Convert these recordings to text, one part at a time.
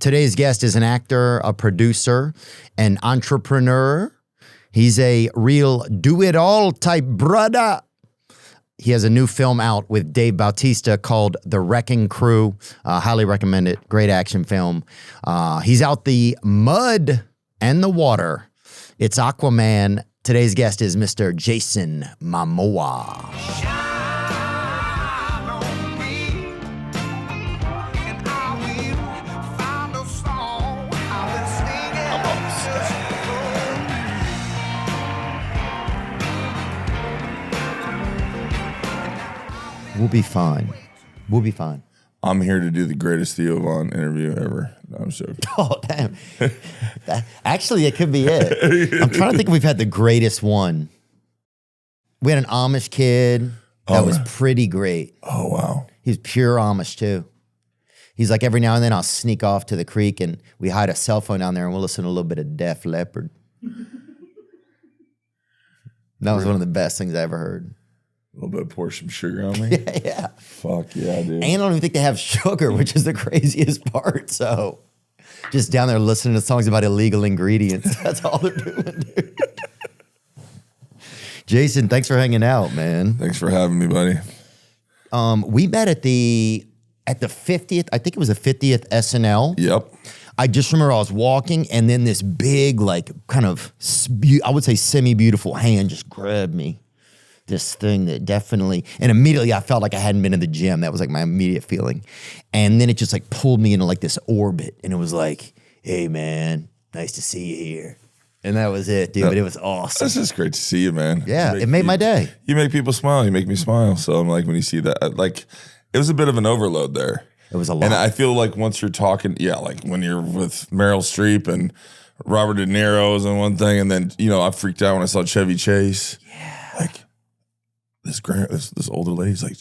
Today's guest is an actor, a producer, an entrepreneur. He's a real do-it-all type brother. He has a new film out with Dave Bautista called The Wrecking Crew. Highly recommend it. Great action film. He's out the mud and the water. It's Aquaman. Today's guest is Mr. Jason Momoa. We'll be fine. We'll be fine. I'm here to do the greatest Theo Von interview ever. No, I'm joking. Oh, damn. Actually, it could be it. I'm trying to think if we've had the greatest one. We had an Amish kid that was pretty great. Oh, wow. He's pure Amish, too. He's like, every now and then I'll sneak off to the creek and we hide a cell phone down there and we'll listen to a little bit of Def Leppard. That was one of the best things I ever heard. A little bit, pour some sugar on me. Yeah. Fuck yeah, dude. And I don't even think they have sugar, which is the craziest part. So just down there listening to songs about illegal ingredients. That's all they're doing, dude. Jason, thanks for hanging out, man. Thanks for having me, buddy. We met at the 50th, I think it was the 50th SNL. Yep. I just remember I was walking and then this big, like kind of, I would say semi-beautiful hand just grabbed me. This thing that definitely, and immediately I felt like I hadn't been in the gym. That was like my immediate feeling. And then it just like pulled me into like this orbit and it was like, hey man, nice to see you here. And that was it, dude, but it was awesome. It's just great to see you, man. Yeah, it made my day. You make people smile. You make me smile. So I'm like, when you see that, like, it was a bit of an overload there. It was a lot. And I feel like once you're talking, like when you're with Meryl Streep and Robert De Niro's and one thing, and then, I freaked out when I saw Chevy Chase. Yeah. Like, this older lady's like,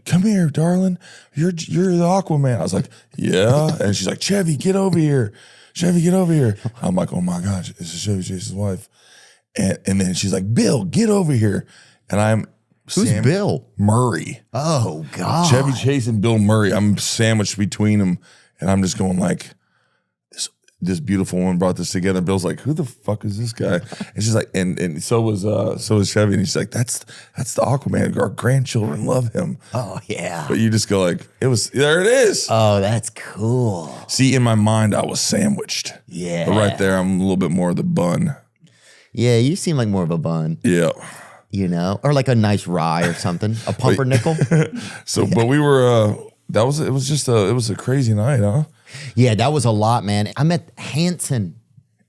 come here, darling. You're the Aquaman. I was like, yeah. And she's like, Chevy, get over here. Chevy, get over here. I'm like, oh my gosh, this is Chevy Chase's wife. And then she's like, Bill, get over here. And I'm Who's Bill Murray. Oh God. Chevy Chase and Bill Murray. I'm sandwiched between them. And I'm just going like, this beautiful woman brought this together. Bill's like, who the fuck is this guy? And she's like, and so was Chevy. And he's like, that's the Aquaman. Our grandchildren love him. Oh yeah. But you just go like, there it is. Oh, that's cool. See, in my mind, I was sandwiched. Yeah. But right there, I'm a little bit more of the bun. Yeah, you seem like more of a bun. Yeah. Or like a nice rye or something, a pumpernickel. So, but we were, it was a crazy night, huh? Yeah, that was a lot, man. I met Hanson.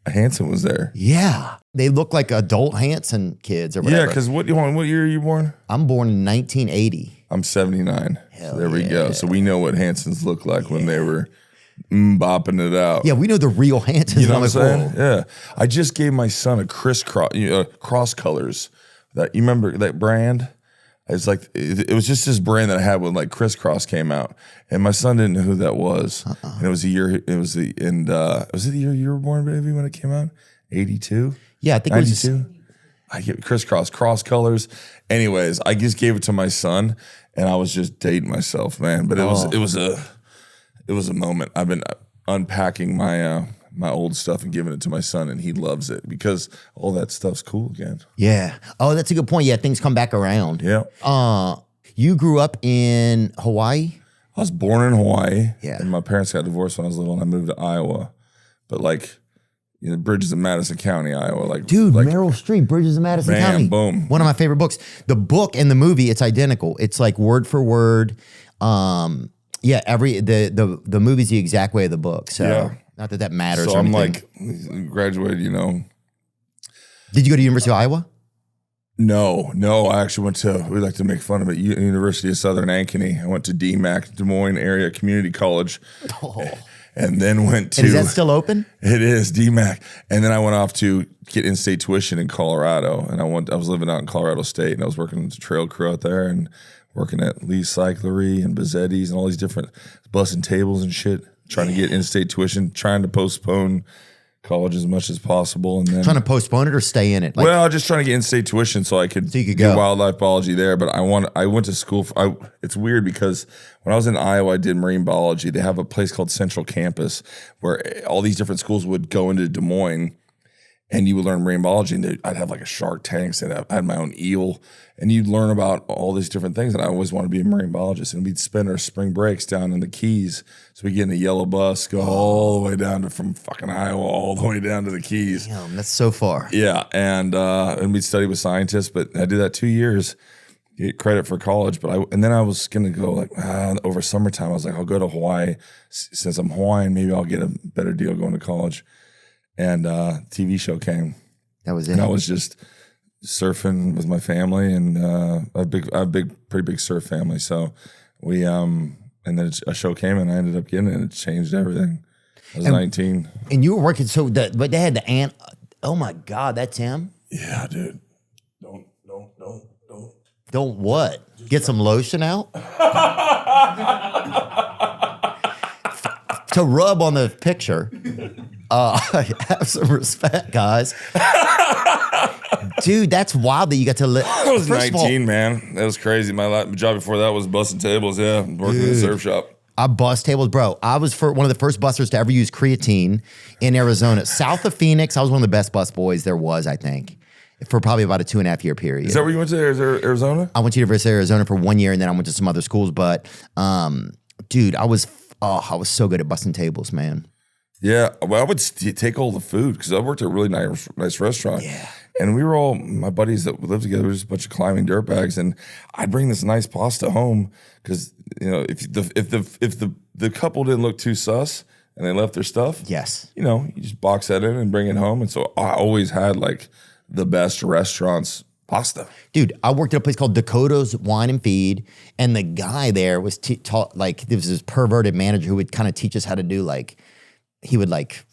Hanson was there. Yeah. They look like adult Hanson kids or whatever. Yeah, because what year are you born? I'm born in 1980. I'm 79. Hell so there we go. So we know what Hansons looked like when they were bopping it out. Yeah, we know the real Hansons. You know what I'm saying? Yeah. I just gave my son a cross colors. You remember that brand? It's like it was just this brand that I had when like Crisscross came out, and my son didn't know who that was. And it was the year. Was it the year you were born, baby, when it came out? 82. Yeah, I think 92? it was. I get Crisscross, cross colors. Anyways, I just gave it to my son, and I was just dating myself, man. But it was a moment. I've been unpacking my old stuff and giving it to my son, and he loves it because all that stuff's cool again. Yeah. Oh, that's a good point. Yeah, things come back around. Yeah. You grew up in Hawaii? I was born in Hawaii. Yeah. And my parents got divorced when I was little, and I moved to Iowa. But like, Bridges in Madison County, Iowa. Dude, Meryl Streep, Bridges in Madison County. Boom. One of my favorite books. The book and the movie, it's identical. It's like word for word. The movie's the exact way of the book. So. Yeah. Not that matters. So or I'm anything. like, graduated, Did you go to University of Iowa? No. I actually went to, we like to make fun of it, University of Southern Ankeny. I went to DMAC, Des Moines Area Community College. Oh. And then went to. And is that still open? It is, DMAC. And then I went off to get in-state tuition in Colorado. And I was living out in Colorado State, and I was working as a trail crew out there and working at Lee's Cyclery and Bazzetti's and all these different bussing tables and shit. Trying to get in-state tuition, trying to postpone college as much as possible, and then Trying to postpone it or stay in it? Like, well, just trying to get in-state tuition so I could, you could do go. wildlife biology there. But I went to school. It's weird because when I was in Iowa, I did marine biology. They have a place called Central Campus where all these different schools would go into Des Moines, and you would learn marine biology. And I'd have like a shark tank, and I had my own eel, and you'd learn about all these different things. And I always wanted to be a marine biologist. And we'd spend our spring breaks down in the Keys. So we get in a yellow bus, go all the way down from fucking Iowa all the way down to the Keys. damn, that's so far. Yeah, and we'd study with scientists. But I did that 2 years, get credit for college. But then I was gonna go like over summertime. I was like, I'll go to Hawaii. Since I'm Hawaiian, maybe I'll get a better deal going to college. And TV show came. That was it. And I was just surfing with my family, and a pretty big surf family. So we and then a show came, and I ended up getting it. And it changed everything. I was 19. And you were working, but they had the ant. Oh my God, that's him. Yeah, dude. Don't what? Get some lotion out to rub on the picture. Have some respect, guys. Dude, that's wild that you got to live. I was 19, man. That was crazy. My job before that was busting tables. Yeah, working in a surf shop. I bust tables, bro. I was one of the first busters to ever use creatine in Arizona, south of Phoenix. I was one of the best bus boys there was, I think, for probably about a 2.5 year period. Is that where you went to Arizona? I went to University of Arizona for 1 year, and then I went to some other schools. But, dude, I was so good at busting tables, man. Yeah, well, I would take all the food because I worked at a really nice restaurant. Yeah. And we were all, my buddies that lived together, we were just a bunch of climbing dirtbags. And I'd bring this nice pasta home because, if the couple didn't look too sus and they left their stuff, Yes. you just box that in and bring it home. And so I always had like the best restaurants pasta. Dude, I worked at a place called Dakota's Wine and Feed, and the guy there was taught, like, there was this perverted manager who would kind of teach us how to do, like, he would like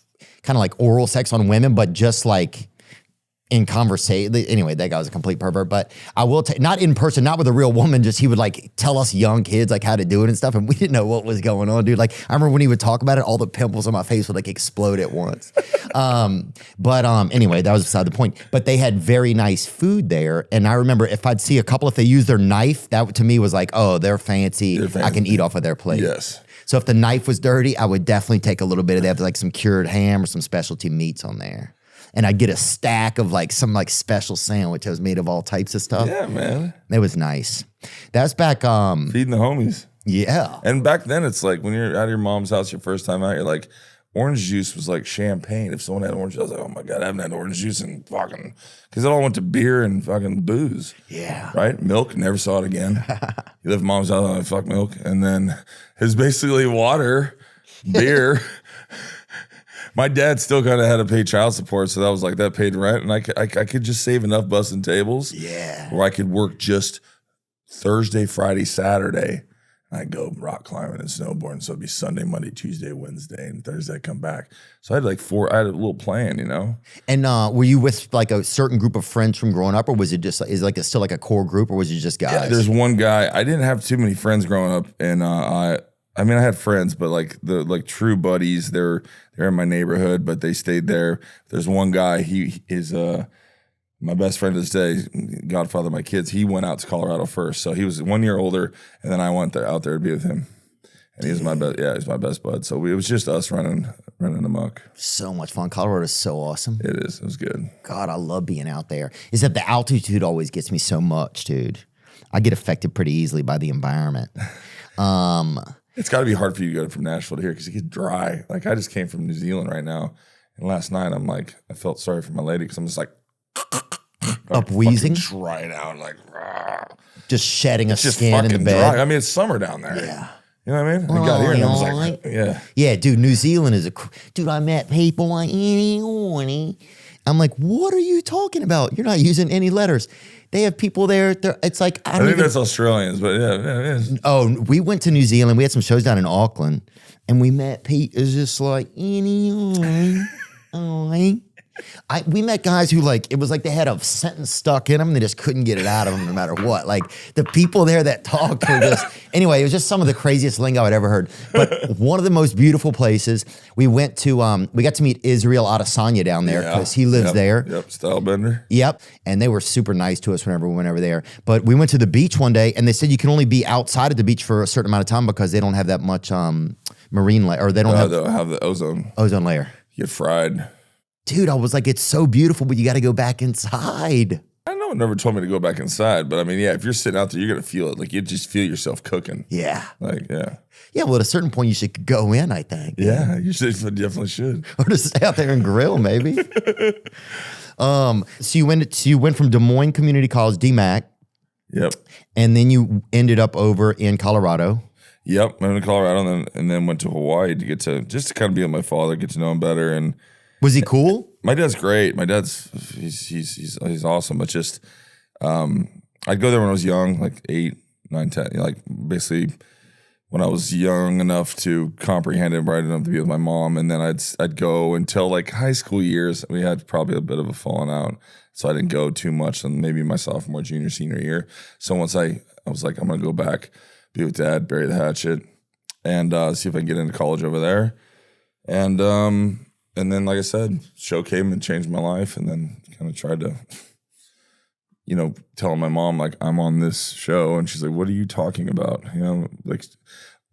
kind of like oral sex on women, but just like in conversation. Anyway, that guy was a complete pervert, but I will not in person, not with a real woman, just he would like tell us young kids like how to do it and stuff. And we didn't know what was going on, dude. Like I remember when he would talk about it, all the pimples on my face would like explode at once. Anyway, that was beside the point, but they had very nice food there. And I remember if I'd see a couple, if they used their knife, that to me was like, oh, they're fancy. I can eat off of their plate. Yes. So if the knife was dirty, I would definitely take a little bit of that, like some cured ham or some specialty meats on there. And I'd get a stack of like some like special sandwich that was made of all types of stuff. Yeah, man. It was nice. That's back. Feeding the homies. Yeah. And back then, it's like when you're out of your mom's house your first time out, you're like, orange juice was like champagne. If someone had orange juice, I was like, oh my God, I haven't had orange juice in fucking, because it all went to beer and fucking booze. Yeah. Right? Milk, never saw it again. You left mom's house, like, fuck milk. And then it's basically water, beer. My dad still kind of had to pay child support, so that was like that paid rent. And I could just save enough busting tables where I could work just Thursday, Friday, Saturday. I'd go rock climbing and snowboarding. So it'd be Sunday, Monday, Tuesday, Wednesday, and Thursday I'd come back. So I had I had a little plan, And were you with like a certain group of friends from growing up, or was it just, is like still like a core group, or was it just guys? Yeah, there's one guy. I didn't have too many friends growing up, and I had friends, but like the true buddies, they're in my neighborhood, but they stayed there. There's one guy, he is my best friend to this day, godfather of my kids. He went out to Colorado first, so he was 1 year older, and then I went out there to be with him. And he's my best. Yeah, he's my best bud. So it was just us running amok. So much fun. Colorado is so awesome. It is. It was good. God, I love being out there. Is that the altitude always gets me so much, dude. I get affected pretty easily by the environment. It's got to be hard for you to go from Nashville to here because it gets dry. Like I just came from New Zealand right now, and last night I'm like, I felt sorry for my lady because I'm just like up wheezing, drying out, like just shedding a just skin in the bed. dry. I mean, it's summer down there. Yeah. You know what I mean? I got here and I was like, yeah. Yeah, dude, New Zealand is dude, I met people like, I'm like, what are you talking about? You're not using any letters. They have people there. It's like, I think that's Australians, but yeah, it is. Oh, we went to New Zealand. We had some shows down in Auckland, and we met Pete. It's just like, We met guys who like, it was like they had a sentence stuck in them. They just couldn't get it out of them no matter what. Like the people there that talked were just, anyway, it was just some of the craziest lingo I'd ever heard. But one of the most beautiful places, we went to, we got to meet Israel Adesanya down there because he lives there. Yep, Stylebender. Yep. And they were super nice to us whenever we went over there. But we went to the beach one day and they said you can only be outside of the beach for a certain amount of time because they don't have that much marine layer, or they don't They'll have the ozone layer. You get fried. Dude, I was like, it's so beautiful, but you got to go back inside. I know no one never told me to go back inside, but I mean, yeah, if you're sitting out there, you're gonna feel it. Like you just feel yourself cooking. Yeah. Like, yeah. Yeah, well, at a certain point, you should go in, I think. Yeah, you should definitely should. Or just stay out there and grill, maybe. So you went from Des Moines Community College, DMAC. Yep. And then you ended up over in Colorado. Yep, I went to Colorado and then went to Hawaii to just to kind of be with my father, get to know him better. And was he cool? My dad's great. My dad's he's awesome. But just I'd go there when I was young, like 8, 9, 10, like basically when I was young enough to comprehend it, bright enough to be with my mom, and then I'd go until like high school years. We had probably a bit of a falling out, so I didn't go too much. And maybe my sophomore, junior, senior year. So once I was like, I'm gonna go back, be with Dad, bury the hatchet, and see if I can get into college over there. And then, like I said, show came and changed my life, and then kind of tried to, telling my mom, like, I'm on this show, and she's like, what are you talking about? Like,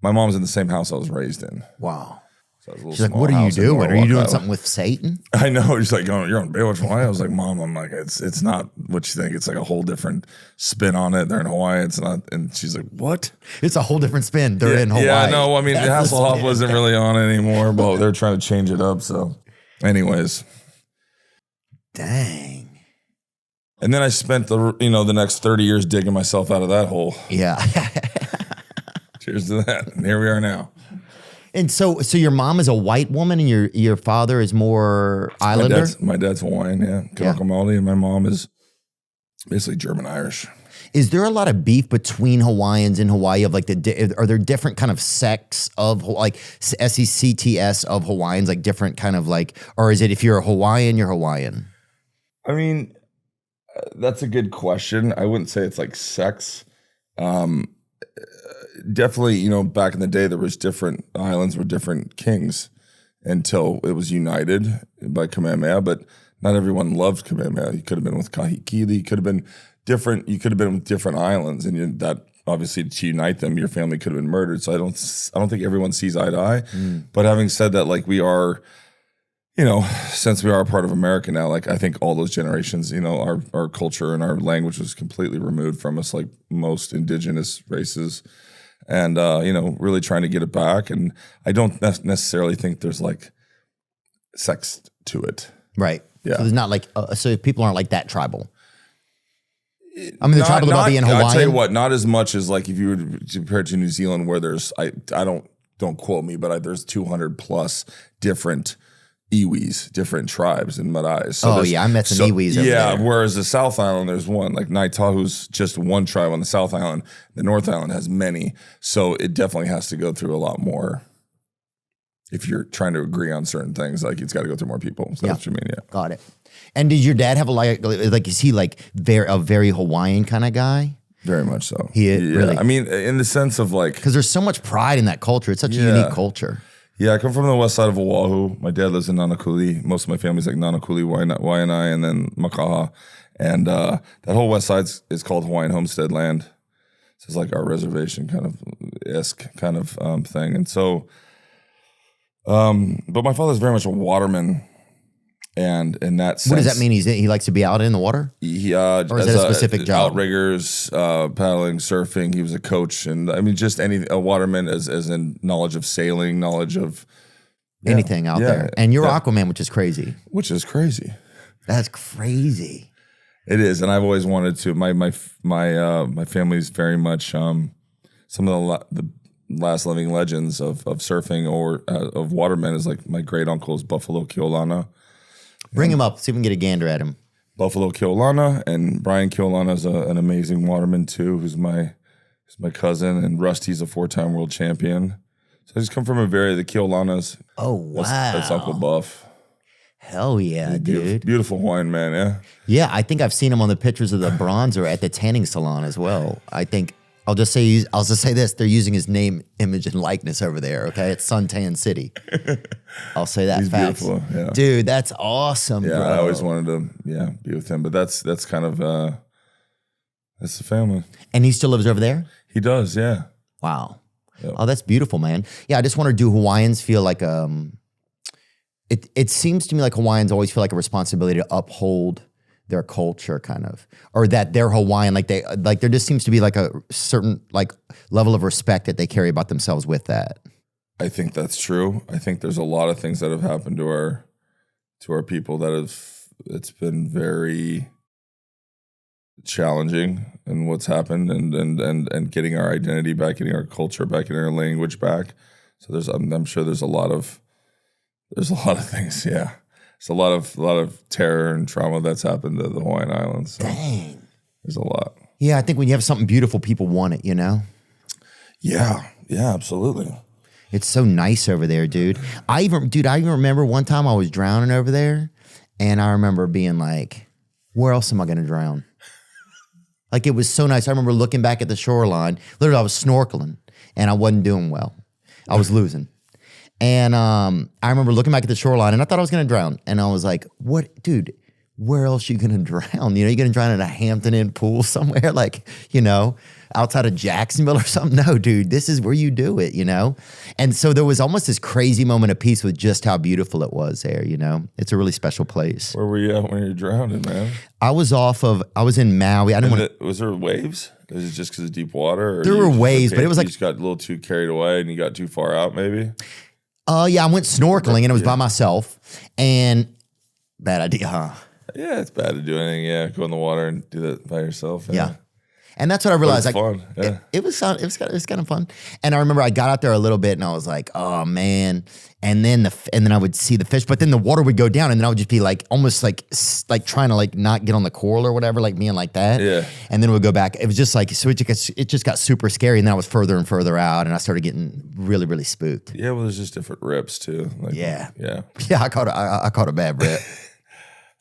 my mom's in the same house I was raised in. Wow. So it was a She's like, what are you doing? Are you doing something with Satan? I know. She's like, oh, you're on Baywatch Hawaii? I was like, Mom, I'm like, it's not what you think. It's like a whole different spin on it. They're in Hawaii. It's not. And she's like, what? It's a whole different spin. They're in Hawaii. Yeah, no, I mean, Hasselhoff wasn't really on anymore, but they're trying to change it up. So anyways. Dang. And then I spent the next 30 years digging myself out of that hole. Yeah. Cheers to that. And here we are now. And so your mom is a white woman and your father is more Islander? My dad's Hawaiian, yeah. Guatemalan, and my mom is basically German-Irish. Is there a lot of beef between Hawaiians in Hawaii of like are there different kind of sects of like SECTS of Hawaiians, like different kind of like, or is it if you're a Hawaiian, you're Hawaiian? I mean, that's a good question. I wouldn't say it's like sex. Definitely, back in the day, there was different islands with different kings until it was united by Kamehameha. But not everyone loved Kamehameha. You could have been with Kahikili. You could have been different. You could have been with different islands, and that obviously to unite them, your family could have been murdered. So I don't think everyone sees eye to eye. But having said that, like we are, since we are a part of America now, like I think all those generations, our culture and our language was completely removed from us, like most indigenous races. And, really trying to get it back. And I don't necessarily think there's like sex to it. Right. Yeah. So there's not like, so people aren't like that tribal. I mean, the tribal about being Hawaiian. I'll tell you what, not as much as like if you were to compare it to New Zealand where there's, I don't quote me, but there's 200 plus different iwis, different tribes and Marais. So I met some iwis over there. Whereas the South Island, there's one. Like Naitahu's just one tribe on the South Island. The North Island has many. So it definitely has to go through a lot more. If you're trying to agree on certain things, like it's got to go through more people. So that's what you mean, yeah. Got it. And did your dad have is he like a very Hawaiian kind of guy? Very much so. He really? I mean, in the sense of like. Because there's so much pride in that culture. It's such a unique culture. Yeah, I come from the west side of Oahu. My dad lives in Nanakuli. Most of my family's like Nanakuli, Waianae, and then Makaha. And that whole west side is called Hawaiian Homestead Land. So it's like our reservation kind of thing. And so, but my father's very much a waterman. And in that sense. What does that mean? He likes to be out in the water? Or is that a specific job? Outriggers, paddling, surfing. He was a coach. And I mean, just a waterman as in knowledge of sailing, knowledge of anything out there. And you're Aquaman, which is crazy. Which is crazy. That's crazy. It is. And I've always wanted to. My family's very much some of the last living legends of surfing or of watermen is like my great uncle's Buffalo Keolana. Bring him up. See if we can get a gander at him. Buffalo Keolana, and Brian Keolana is an amazing waterman too, who's my cousin, and Rusty's a 4-time world champion. So I just come from the Keolanas. Oh, wow. That's Uncle Buff. Hell yeah, dude. Beautiful Hawaiian man, yeah. Yeah, I think I've seen him on the pictures of the bronzer at the tanning salon as well. I think I'll just say this: they're using his name, image, and likeness over there. Okay, it's Suntan City. I'll say that. He's facts. beautiful, yeah. Dude. That's awesome. Yeah, bro. I always wanted to, be with him. But that's kind of that's the family. And he still lives over there. He does, yeah. Wow. Yep. Oh, that's beautiful, man. Yeah, I just wonder, do Hawaiians feel like It seems to me like Hawaiians always feel like a responsibility to uphold their culture, kind of, or that they're Hawaiian. Like there just seems to be like a certain like level of respect that they carry about themselves with that. I think that's true. I think there's a lot of things that have happened to our people it's been very challenging in what's happened and getting our identity back, getting our culture back, getting our language back. So I'm sure there's a lot of things, yeah. There's a lot of terror and trauma that's happened to the Hawaiian Islands. So Dang. there's a lot. Yeah, I think when you have something beautiful, people want it, you know? Yeah, absolutely. It's so nice over there, dude. I even remember one time I was drowning over there, and I remember being like, where else am I going to drown? Like, it was so nice. I remember looking back at the shoreline. Literally, I was snorkeling, and I wasn't doing well. I was losing. And I remember looking back at the shoreline, and I thought I was going to drown. And I was like, what, dude, where else are you going to drown? You know, you're going to drown in a Hampton Inn pool somewhere, like, you know, outside of Jacksonville or something? No, dude, this is where you do it, you know? And so there was almost this crazy moment of peace with just how beautiful it was there, you know? It's a really special place. Where were you at when you were drowning, man? I was in Maui. I didn't want to. Was there waves? Is it just because of deep water? Or There were waves, but it was you like. just got a little too carried away and you got too far out, maybe? Yeah, I went snorkeling and it was by myself. And bad idea, huh? Yeah, it's bad to do anything. Yeah, go in the water and do that by yourself. Yeah. And that's what I realized. It's fun. Yeah. It was kind of fun. And I remember I got out there a little bit and I was like, oh man. And then I would see the fish, but then the water would go down and then I would just be like, almost like trying to like not get on the coral or whatever, like being like that. Yeah. And then it would go back. It was just like, so it just got super scary. And then I was further and further out and I started getting really, really spooked. Yeah, well, there's just different rips too. Like, Yeah. Yeah. Yeah, I caught a bad rip.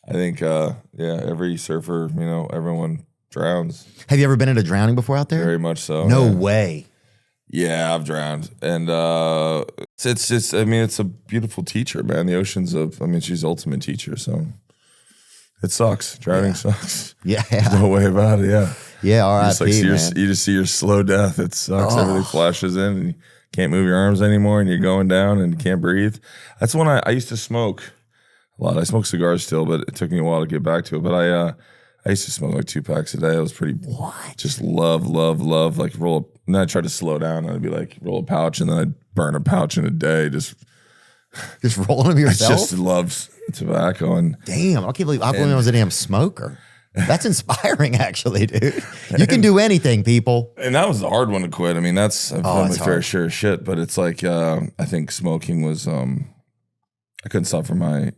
I think, every surfer, everyone drowns. Have you ever been in a drowning before out there? Very much so. No yeah. way. Yeah, I've drowned. And it's just, it's a beautiful teacher, man. The ocean's she's the ultimate teacher. So it sucks. Drowning sucks. Yeah. There's no way about it. Yeah. Yeah, R.I.P., you man. just see your slow death. It sucks. Everything flashes in and you can't move your arms anymore and you're going down and you can't breathe. That's when I used to smoke a lot. I smoke cigars still, but it took me a while to get back to it. But I used to smoke like 2 packs a day. I was pretty, just love, like roll. And then I tried to slow down and I'd be like, roll a pouch and then I'd burn a pouch in a day. Just rolling them yourself? I just love tobacco. And damn, I can't believe Aquaman was a damn smoker. That's inspiring, actually, dude. You can do anything, people. And that was the hard one to quit. I've done my fair hard. share of shit, but it's like, I think smoking was, I couldn't stop for my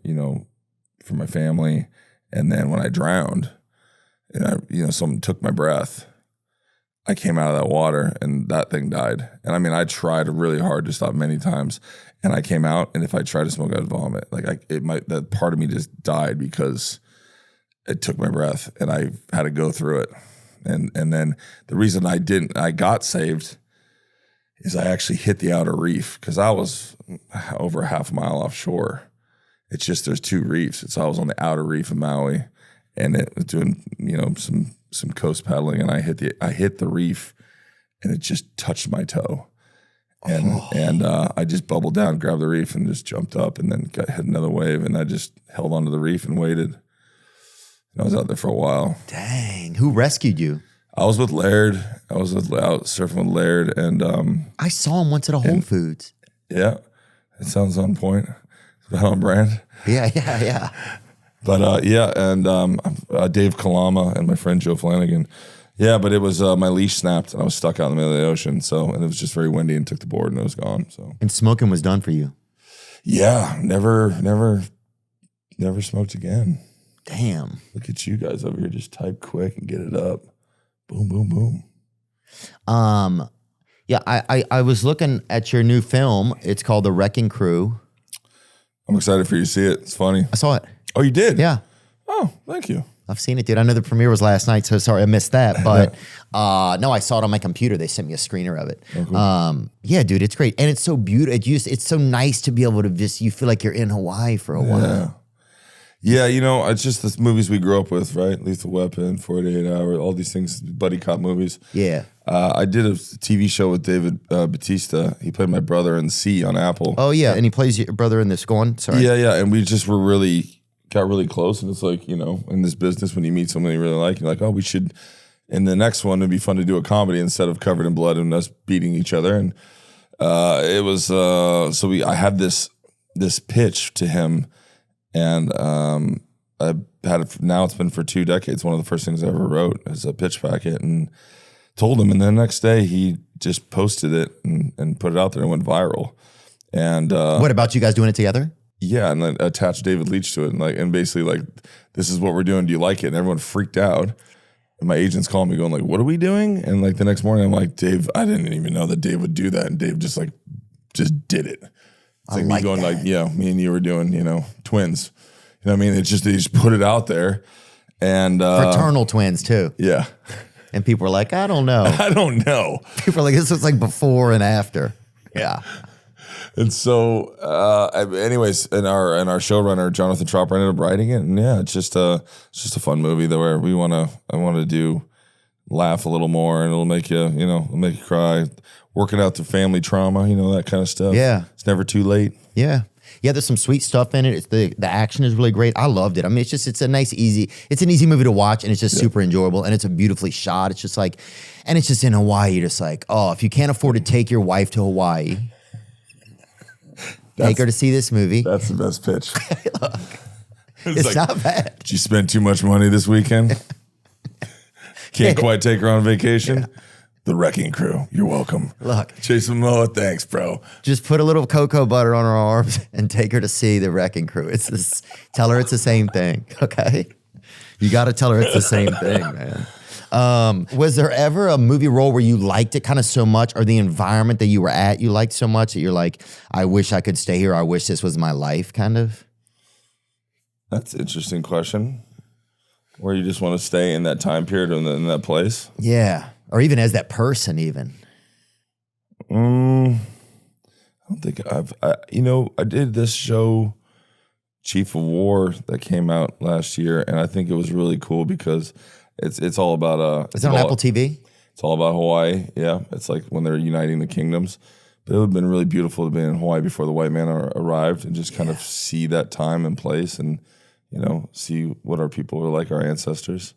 family. And then when I drowned and someone took my breath, I came out of that water and that thing died. And I tried really hard to stop many times and I came out and if I tried to smoke, I'd vomit. That part of me just died because it took my breath and I had to go through it. And then the reason I got saved is I actually hit the outer reef because I was over a half mile offshore. It's just, there's 2 reefs. So I was on the outer reef of Maui and it was doing, some coast paddling and I hit the reef and it just touched my toe. And I just bubbled down, grabbed the reef and just jumped up and then hit another wave and I just held onto the reef and waited. And I was out there for a while. Dang. Who rescued you? I was with Laird. I was out surfing with Laird and I saw him once at a Whole Foods. Yeah. It sounds on point. It's about on brand. Yeah. But and Dave Kalama and my friend Joe Flanagan. Yeah, but it was my leash snapped and I was stuck out in the middle of the ocean. So and it was just very windy and took the board and it was gone. So and smoking was done for you. Yeah, never smoked again. Damn. Look at you guys over here, just type quick and get it up. Boom, boom, boom. Yeah, I was looking at your new film. It's called The Wrecking Crew. I'm excited for you to see it. It's funny. I saw it. Oh, you did? Yeah. Oh, thank you. I've seen it, dude. I know the premiere was last night, so sorry I missed that. But no, I saw it on my computer. They sent me a screener of it. Oh, cool. Yeah, dude, it's great. And it's so beautiful. It's so nice to be able to you feel like you're in Hawaii for a while. Yeah, it's just the movies we grew up with, right? Lethal Weapon, 48 Hours, all these things, buddy cop movies. Yeah. I did a TV show with David Bautista. He played my brother in C on Apple. Oh, yeah. And he plays your brother in this. Go on. Sorry. Yeah. And we just got really close. And it's like, in this business, when you meet someone you really like, you're like, oh, we should, in the next one, it'd be fun to do a comedy instead of covered in blood and us beating each other. And it was, I had this pitch to him. And I had it, now it's been for 2 decades. One of the first things I ever wrote is a pitch packet and told him. And then the next day he just posted it and put it out there and went viral. And what about you guys doing it together? Yeah, and then attached David Leitch to it and basically this is what we're doing. Do you like it? And everyone freaked out. And my agents called me going like, what are we doing? And the next morning I'm like, Dave, I didn't even know that Dave would do that. And Dave just did it. It's like me going that. Me and you were doing, twins. You know what I mean? It's just, they just put it out there. And fraternal twins too. Yeah. And people were like, I don't know. I don't know. People are like, this looks like before and after. Yeah. And so, anyways, and our showrunner Jonathan Tropper ended up writing it, and yeah, it's just a fun movie that where I want to do laugh a little more, and it'll make you cry, working out through family trauma, that kind of stuff. Yeah, it's never too late. Yeah. Yeah, there's some sweet stuff in it. It's the action is really great. I loved it. I mean, it's an easy movie to watch, and it's just super enjoyable, and it's a beautifully shot. It's just and it's just in Hawaii. You're just like, oh, if you can't afford to take your wife to Hawaii, take her to see this movie. That's the best pitch. Look, it's not bad. Did you spend too much money this weekend? Can't quite take her on vacation? Yeah. The Wrecking Crew. You're welcome. Look. Jason Momoa, thanks, bro. Just put a little cocoa butter on her arms and take her to see the Wrecking Crew. Tell her it's the same thing, okay? You got to tell her it's the same thing, man. Was there ever a movie role where you liked it kind of so much, or the environment that you were at you liked so much that you're like, I wish I could stay here. I wish this was my life, kind of? That's an interesting question. Where you just want to stay in that time period in that place? Yeah. Or even as that person, even. I don't think I did this show, Chief of War, that came out last year, and I think it was really cool because it's all about Is it on Apple TV? It's all about Hawaii. Yeah, it's like when they're uniting the kingdoms. But it would have been really beautiful to be in Hawaii before the white man arrived and just kind of see that time and place and see what our people were like, our ancestors.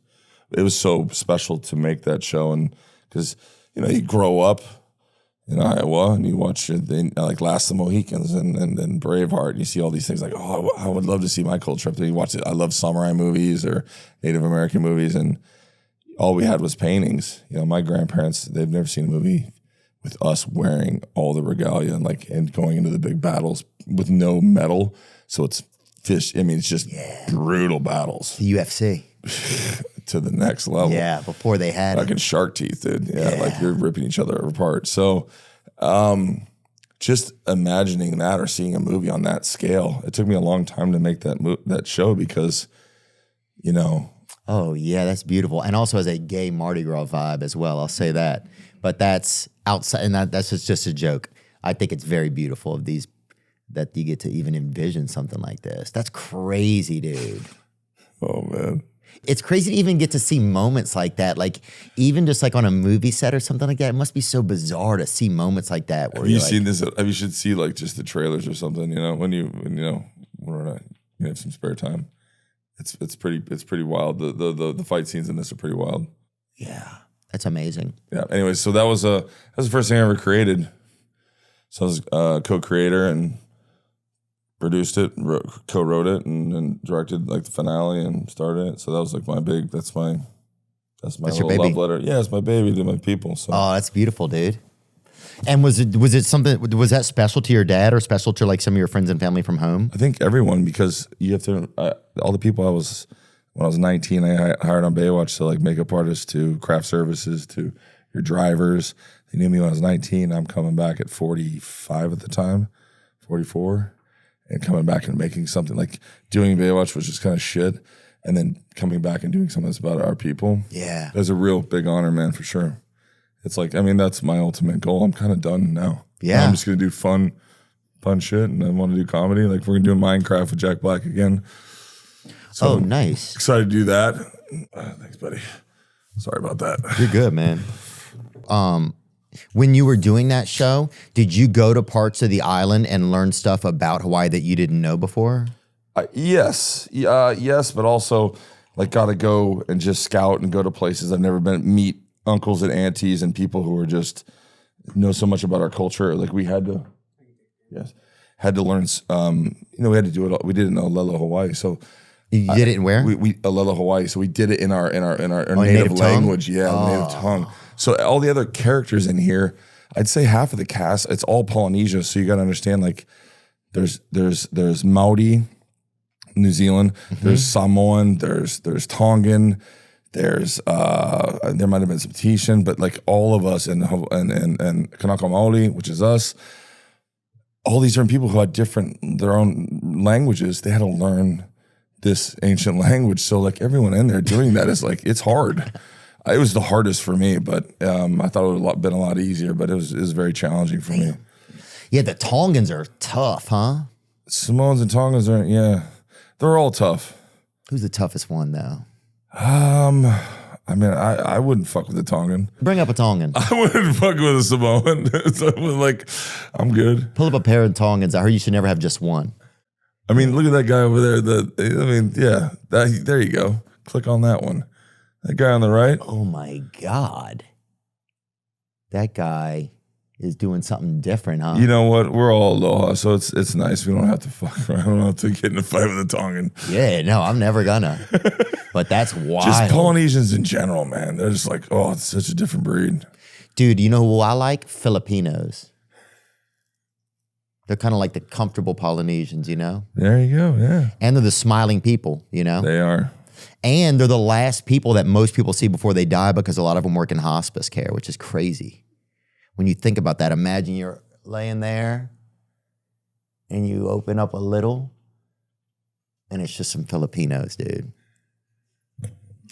It was so special to make that show, and because you grow up in Iowa and you watch like Last of the Mohicans and Braveheart, and you see all these things like, oh, I would love to see my culture up there. You watch it. I love samurai movies or Native American movies, and all we had was paintings. My grandparents, they've never seen a movie with us wearing all the regalia and going into the big battles with no medal. So it's fish. I mean, it's just brutal battles. The UFC. To the next level. Yeah, before they had fucking shark teeth, dude. Yeah, like you're ripping each other apart. So just imagining that or seeing a movie on that scale, it took me a long time to make that show because, Oh, yeah, that's beautiful. And also has a gay Mardi Gras vibe as well, I'll say that. But that's outside, and that's just a joke. I think it's very beautiful of these, that you get to even envision something like this. That's crazy, dude. Oh, man. It's crazy to even get to see moments like that. Like even just like on a movie set or something like that. It must be so bizarre to see moments like that. Where have you seen this? You should see like just the trailers or something. When you have some spare time. It's pretty wild. The fight scenes in this are pretty wild. Yeah, that's amazing. Yeah. Anyway, so that was the first thing I ever created. So I was a co-creator and produced it, co-wrote it, and directed like the finale and started it. So that was like that's my little love letter. Yeah, it's my baby to my people. So. Oh, that's beautiful, dude. And was it something? Was that special to your dad or special to like some of your friends and family from home? I think everyone, because you have to. All the people when I was 19, I hired on Baywatch to like makeup artists, to craft services, to your drivers. They knew me when I was 19. I'm coming back at 45 at the time, 44. and coming back and making something like doing Baywatch was just kind of shit. And then coming back and doing something that's about our people. Yeah. That's a real big honor, man, for sure. It's like, I mean, that's my ultimate goal. I'm kind of done now. Yeah. I'm just going to do fun shit. And I want to do comedy. Like we're going to do Minecraft with Jack Black again. So nice. Excited to do that. Thanks, buddy. Sorry about that. You're good, man. When you were doing that show, did you go to parts of the island and learn stuff about Hawaii that you didn't know before? Yes, but also like got to go and just scout and go to places I've never been, meet uncles and aunties and people who are just know so much about our culture. Like we had to learn. We had to do it. We did it in Olelo, Hawaii. So you did it in where? We Olelo, Hawaii. So we did it in our native native language. Yeah, native tongue. So all the other characters in here, I'd say half of the cast, it's all Polynesia. So you got to understand, like there's Maori, New Zealand, there's Samoan, there's Tongan, there's there might have been some Tahitian, but like all of us and Kanaka Maoli, which is us, all these different people who had their own languages, they had to learn this ancient language. So like everyone in there doing that is like, it's hard. It was the hardest for me, but I thought it would have been a lot easier, but it was very challenging for me. Yeah, the Tongans are tough, huh? Samoans and Tongans are, yeah. They're all tough. Who's the toughest one, though? I mean, I wouldn't fuck with the Tongan. Bring up a Tongan. I wouldn't fuck with a Samoan. So like, I'm good. Pull up a pair of Tongans. I heard you should never have just one. I mean, look at that guy over there. There you go. Click on that one. That guy on the right. Oh my God. That guy is doing something different, huh? You know what? We're all aloha, so it's nice. We don't have to fuck around. We don't have to get in a fight with a Tongan. Yeah, no, I'm never gonna. But that's wild. Just Polynesians in general, man. They're just like, oh, it's such a different breed. Dude, you know who I like? Filipinos. They're kind of like the comfortable Polynesians, you know? There you go, yeah. And they're the smiling people, you know? They are. And they're the last people that most people see before they die because a lot of them work in hospice care, which is crazy. When you think about that, imagine you're laying there and you open up a little and it's just some Filipinos, dude.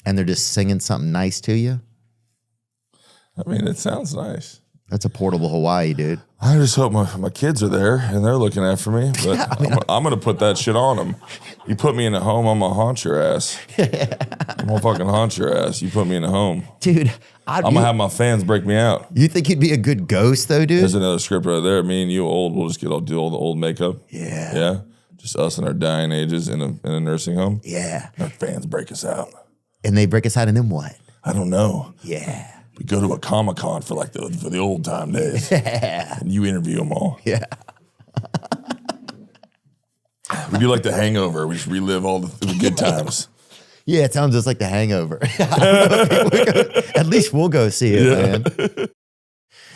And they're just singing something nice to you. I mean, it sounds nice. That's a portable Hawaii, dude. I just hope my kids are there and they're looking after me. But yeah, I'm going to put that shit on them. You put me in a home, I'm going to haunt your ass. I'm going to fucking haunt your ass. You put me in a home. Dude, I'm going to have my fans break me out. You think you'd be a good ghost, though, dude? There's another script right there. Me and you old, we'll just do all the old makeup. Yeah. Yeah? Just us in our dying ages in a nursing home. Yeah. Our fans break us out. And they break us out and then what? I don't know. Yeah. We go to a Comic-Con for the old time days. Yeah. And you interview them all. Yeah. We do like The Hangover. We just relive all the good times. Yeah, it sounds just like The Hangover. At least we'll go see it, man.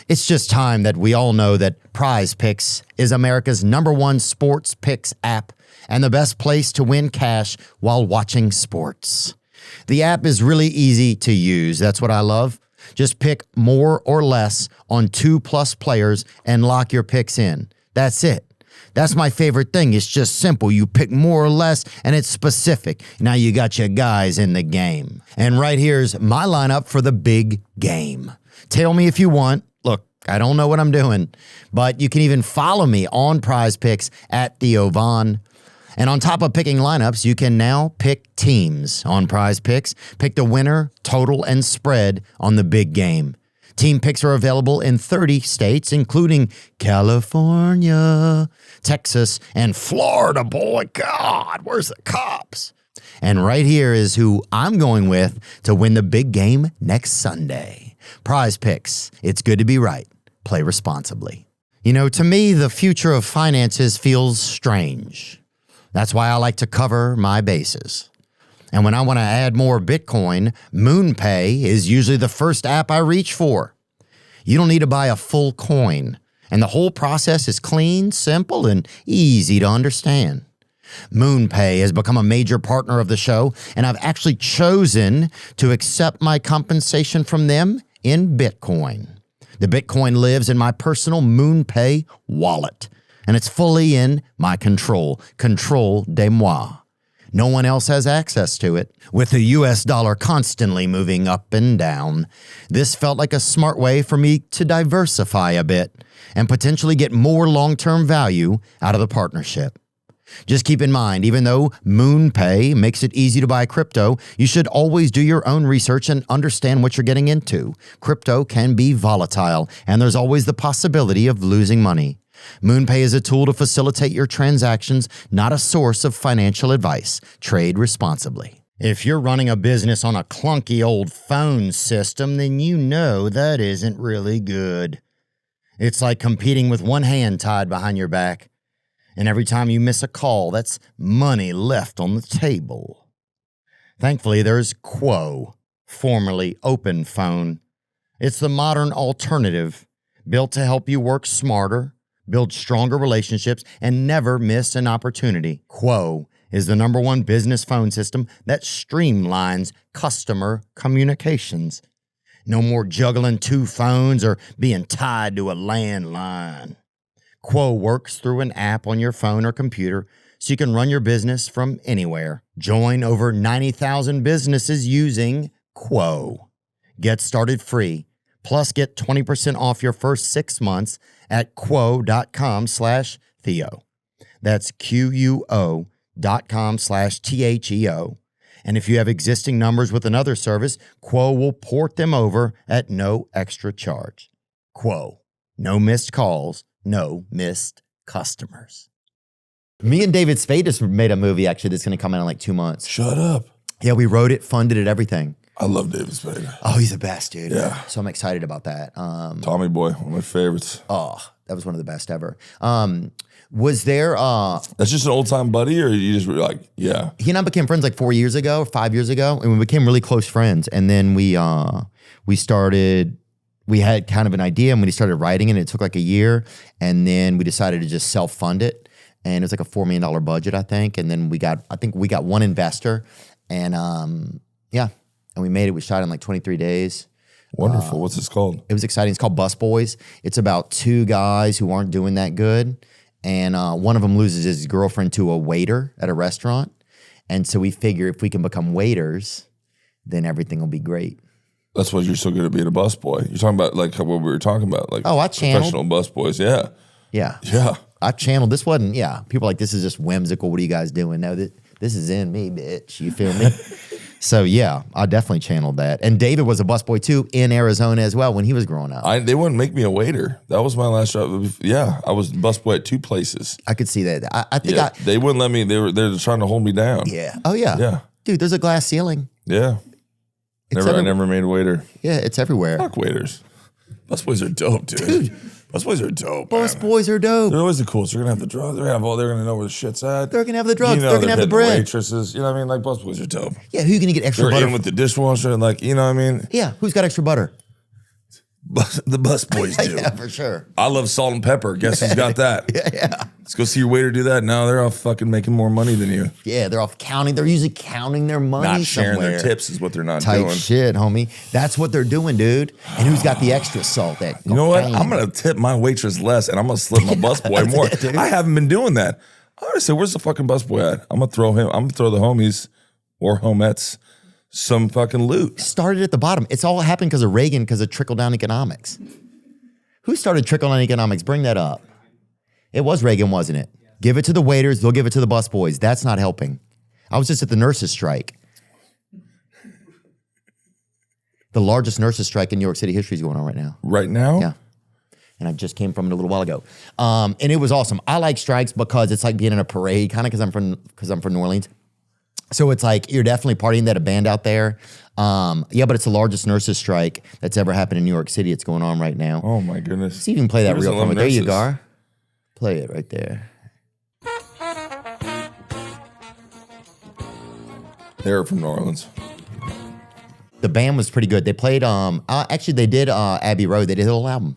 It's just time that we all know that Prize Picks is America's #1 sports picks app and the best place to win cash while watching sports. The app is really easy to use. That's what I love. Just pick more or less on 2+ players and lock your picks in. That's it. That's my favorite thing. It's just simple. You pick more or less and it's specific. Now you got your guys in the game. And right here's my lineup for the big game. Tell me if you want. Look, I don't know what I'm doing, but you can even follow me on Prize Picks at Theo Von. And on top of picking lineups, you can now pick teams on Prize Picks. Pick the winner, total, and spread on the big game. Team picks are available in 30 states, including California, Texas, and Florida. Boy, God, where's the cops? And right here is who I'm going with to win the big game next Sunday. Prize Picks. It's good to be right. Play responsibly. You know, to me, the future of finances feels strange. That's why I like to cover my bases. And when I want to add more Bitcoin, MoonPay is usually the first app I reach for. You don't need to buy a full coin, and the whole process is clean, simple, and easy to understand. MoonPay has become a major partner of the show, and I've actually chosen to accept my compensation from them in Bitcoin. The Bitcoin lives in my personal MoonPay wallet. and it's fully in my control. Control de moi. No one else has access to it. With the US dollar constantly moving up and down, this felt like a smart way for me to diversify a bit and potentially get more long-term value out of the partnership. Just keep in mind, even though MoonPay makes it easy to buy crypto, you should always do your own research and understand what you're getting into. Crypto can be volatile, and there's always the possibility of losing money. MoonPay is a tool to facilitate your transactions, not a source of financial advice. Trade responsibly. If you're running a business on a clunky old phone system, then you know that isn't really good. It's like competing with one hand tied behind your back. And every time you miss a call, that's money left on the table. Thankfully, there's Quo, formerly Open Phone. It's the modern alternative, built to help you work smarter, build stronger relationships, and never miss an opportunity. Quo is the #1 business phone system that streamlines customer communications. No more juggling 2 phones or being tied to a landline. Quo works through an app on your phone or computer, so you can run your business from anywhere. Join over 90,000 businesses using Quo. Get started free, plus get 20% off your first 6 months at quo.com/Theo. That's QUO.com/THEO. And if you have existing numbers with another service, Quo will port them over at no extra charge. Quo. No missed calls, no missed customers. Me and David Spade just made a movie, actually, that's going to come out in like 2 months. Shut up. Yeah, we wrote it, funded it, everything. I love David Spade. Oh, he's the best, dude. Yeah. So I'm excited about that. Tommy Boy, one of my favorites. Oh, that was one of the best ever. Was there... That's just an old-time buddy, or you just were like, yeah? He and I became friends like 4 years ago, or 5 years ago, and we became really close friends. And then we started... We had kind of an idea, and we started writing it, and it took like a year. And then we decided to just self-fund it. And it was like a $4 million budget, I think. And then we got one investor. And yeah, and we made it. We shot in like 23 days. Wonderful. What's this called? It was exciting. It's called Bus Boys. It's about 2 guys who aren't doing that good. And one of them loses his girlfriend to a waiter at a restaurant. And so we figure if we can become waiters, then everything will be great. That's why you're so good at being a busboy. You're talking about like what we were talking about, like I channeled. Professional busboys. Yeah. Yeah. Yeah. I channeled. This wasn't, people are like, this is just whimsical. What are you guys doing? No, this is in me, bitch. You feel me? So yeah, I definitely channeled that. And David was a busboy too in Arizona as well when he was growing up. They wouldn't make me a waiter. That was my last job. Yeah, I was busboy at 2 places. I could see that. I think they wouldn't let me. They're trying to hold me down. Yeah. Oh yeah. Yeah. Dude, there's a glass ceiling. Yeah. I never made a waiter. Yeah, it's everywhere. Fuck waiters. Busboys are dope, dude. Busboys are dope. Busboys are dope. They're always the coolest. They're gonna have the drugs. They're gonna know where the shit's at. They're gonna have the drugs. You know, they're gonna have the bread. Waitresses. You know what I mean? Like busboys are dope. Yeah, who you gonna get extra butter? In with the dishwasher, like, you know what I mean? Yeah, who's got extra butter? The busboys do. Yeah, for sure. I love salt and pepper. Guess who's got that? Yeah. Let's go see your waiter do that. No, they're all fucking making more money than you. Yeah, they're off counting. They're usually counting their money. Not sharing somewhere. their tips is what they're not Type doing. shit, homie. That's what they're doing, dude. And who's got the extra salt? That you know what? I'm gonna tip my waitress less, and I'm gonna slip my busboy more. I haven't been doing that. I always say, "Where's the fucking busboy at?" I'm gonna throw him. I'm gonna throw the homies or homettes some fucking loot. Started at the bottom. It's all happened because of Reagan, because of trickle down economics. Who started trickle down economics? Bring that up. It was Reagan, wasn't it? Give it to the waiters. They'll give it to the busboys. That's not helping. I was just at the nurses' strike. The largest nurses' strike in New York City history is going on right now. Right now? Yeah. And I just came from it a little while ago. And it was awesome. I like strikes because it's like being in a parade, kind of because I'm from New Orleans. So it's like you're definitely partying. That a band out there. Yeah, but it's the largest nurses' strike that's ever happened in New York City. It's going on right now. Oh my goodness. See if you can play that real quick. There you go. Play it right there. They're from New Orleans. The band was pretty good. They played, actually they did Abbey Road. They did a whole album.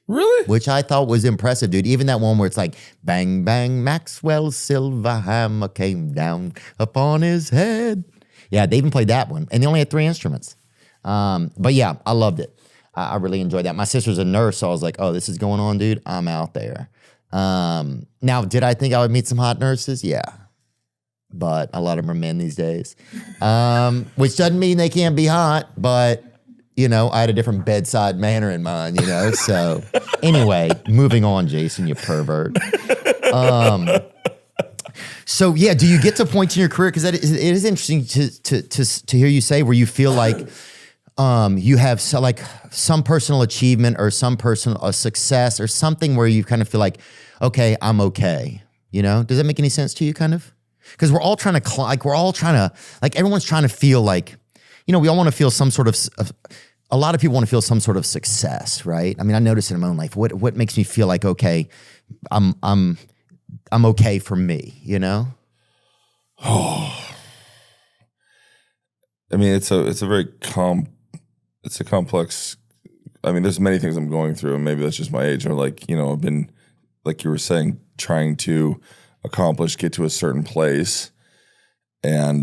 Really? Which I thought was impressive, dude. Even that one where it's like, bang, bang, Maxwell's silver hammer came down upon his head. Yeah, they even played that one. And they only had 3 instruments. But yeah, I loved it. I really enjoyed that. My sister's a nurse, so I was like, oh, this is going on, dude. I'm out there. Now, did I think I would meet some hot nurses? Yeah. But a lot of them are men these days. Which doesn't mean they can't be hot, but I had a different bedside manner in mind, So anyway, moving on, Jason, you pervert. So yeah, do you get to points in your career? Because it is interesting to hear you say where you feel like you have some personal achievement or some personal success or something where you kind of feel like, okay, I'm okay. Does that make any sense to you? Kind of, because we're all trying to everyone's trying to feel like, we all want to feel some sort of. A lot of people want to feel some sort of success, right? I mean, I notice in my own life, what makes me feel like, okay, I'm okay for me, Oh, I mean, it's a very complex. I mean, there's many things I'm going through, and maybe that's just my age. Or I've been, like you were saying, trying to accomplish, get to a certain place, and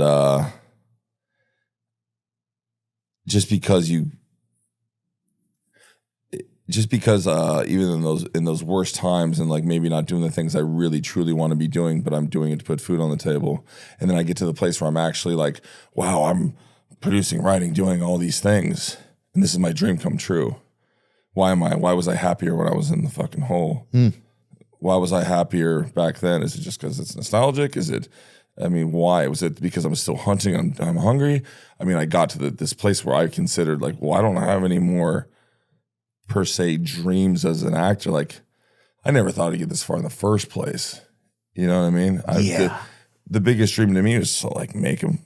just because even in those worst times and maybe not doing the things I really truly want to be doing, but I'm doing it to put food on the table. And then I get to the place where I'm actually like, wow, I'm producing, writing, doing all these things. And this is my dream come true. Why was I happier when I was in the fucking hole? Why was I happier back then? Is it just because it's nostalgic? Why? Was it because I'm still hunting? I'm hungry? I mean, I got to this place where I considered I don't have any more per se dreams as an actor. I never thought I'd get this far in the first place. You know what I mean? Yeah. The biggest dream to me was to make a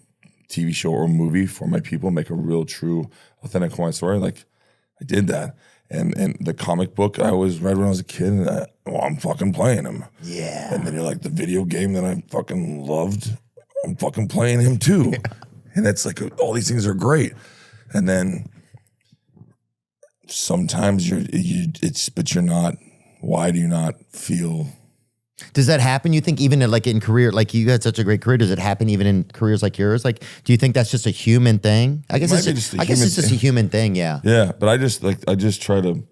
TV show or a movie for my people, make a real, true, authentic Hawaiian story. I did that. And the comic book I always read when I was a kid, and I'm fucking playing him. Yeah. And then you're the video game that I fucking loved, I'm fucking playing him too. Yeah. And it's all these things are great. And then sometimes but you're not. Why do you not feel? Does that happen? You think even in career, you had such a great career. Does it happen even in careers like yours? Do you think that's just a human thing? I guess it's just a human thing. Yeah. Yeah, but I just try to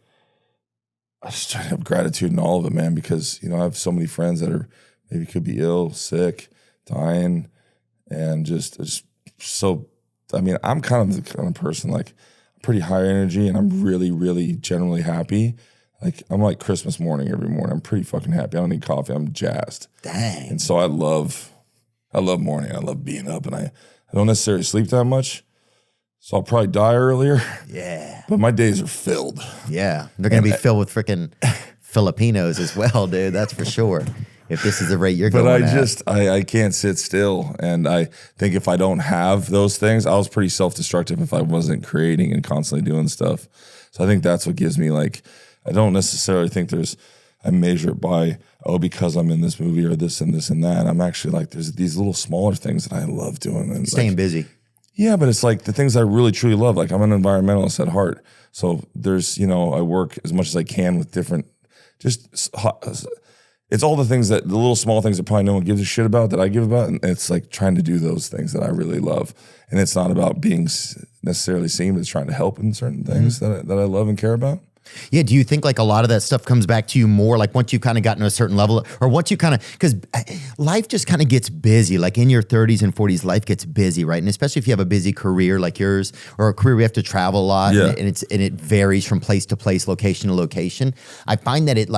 have gratitude in all of it, man. Because I have so many friends that are maybe could be ill, sick, dying, and just so. I mean, I'm kind of the kind of person pretty high energy, and I'm really, really generally happy. I'm like Christmas morning every morning. I'm pretty fucking happy. I don't need coffee. I'm jazzed. Dang. And so I love morning. I love being up, and I don't necessarily sleep that much. So I'll probably die earlier. Yeah. But my days are filled. Yeah. They're going to be filled with freaking Filipinos as well, dude. That's for sure. If this is the rate you're going at. But I can't sit still. And I think if I don't have those things, I was pretty self-destructive if I wasn't creating and constantly doing stuff. So I think that's what gives me I don't necessarily think I measure it by, because I'm in this movie or this and this and that. I'm actually there's these little smaller things that I love doing. And staying busy. Yeah, but it's the things I really truly love. I'm an environmentalist at heart. So there's, I work as much as I can with different, it's all the things the little small things that probably no one gives a shit about that I give about. And it's trying to do those things that I really love. And it's not about being necessarily seen, but it's trying to help in certain things that I love and care about. Yeah. Do you think a lot of that stuff comes back to you more once you've kind of gotten to a certain level, or once you because life just kind of gets busy, in your 30s and 40s, life gets busy, right? And especially if you have a busy career like yours, or a career where you have to travel a lot, yeah. and it varies from place to place, location to location. I find that it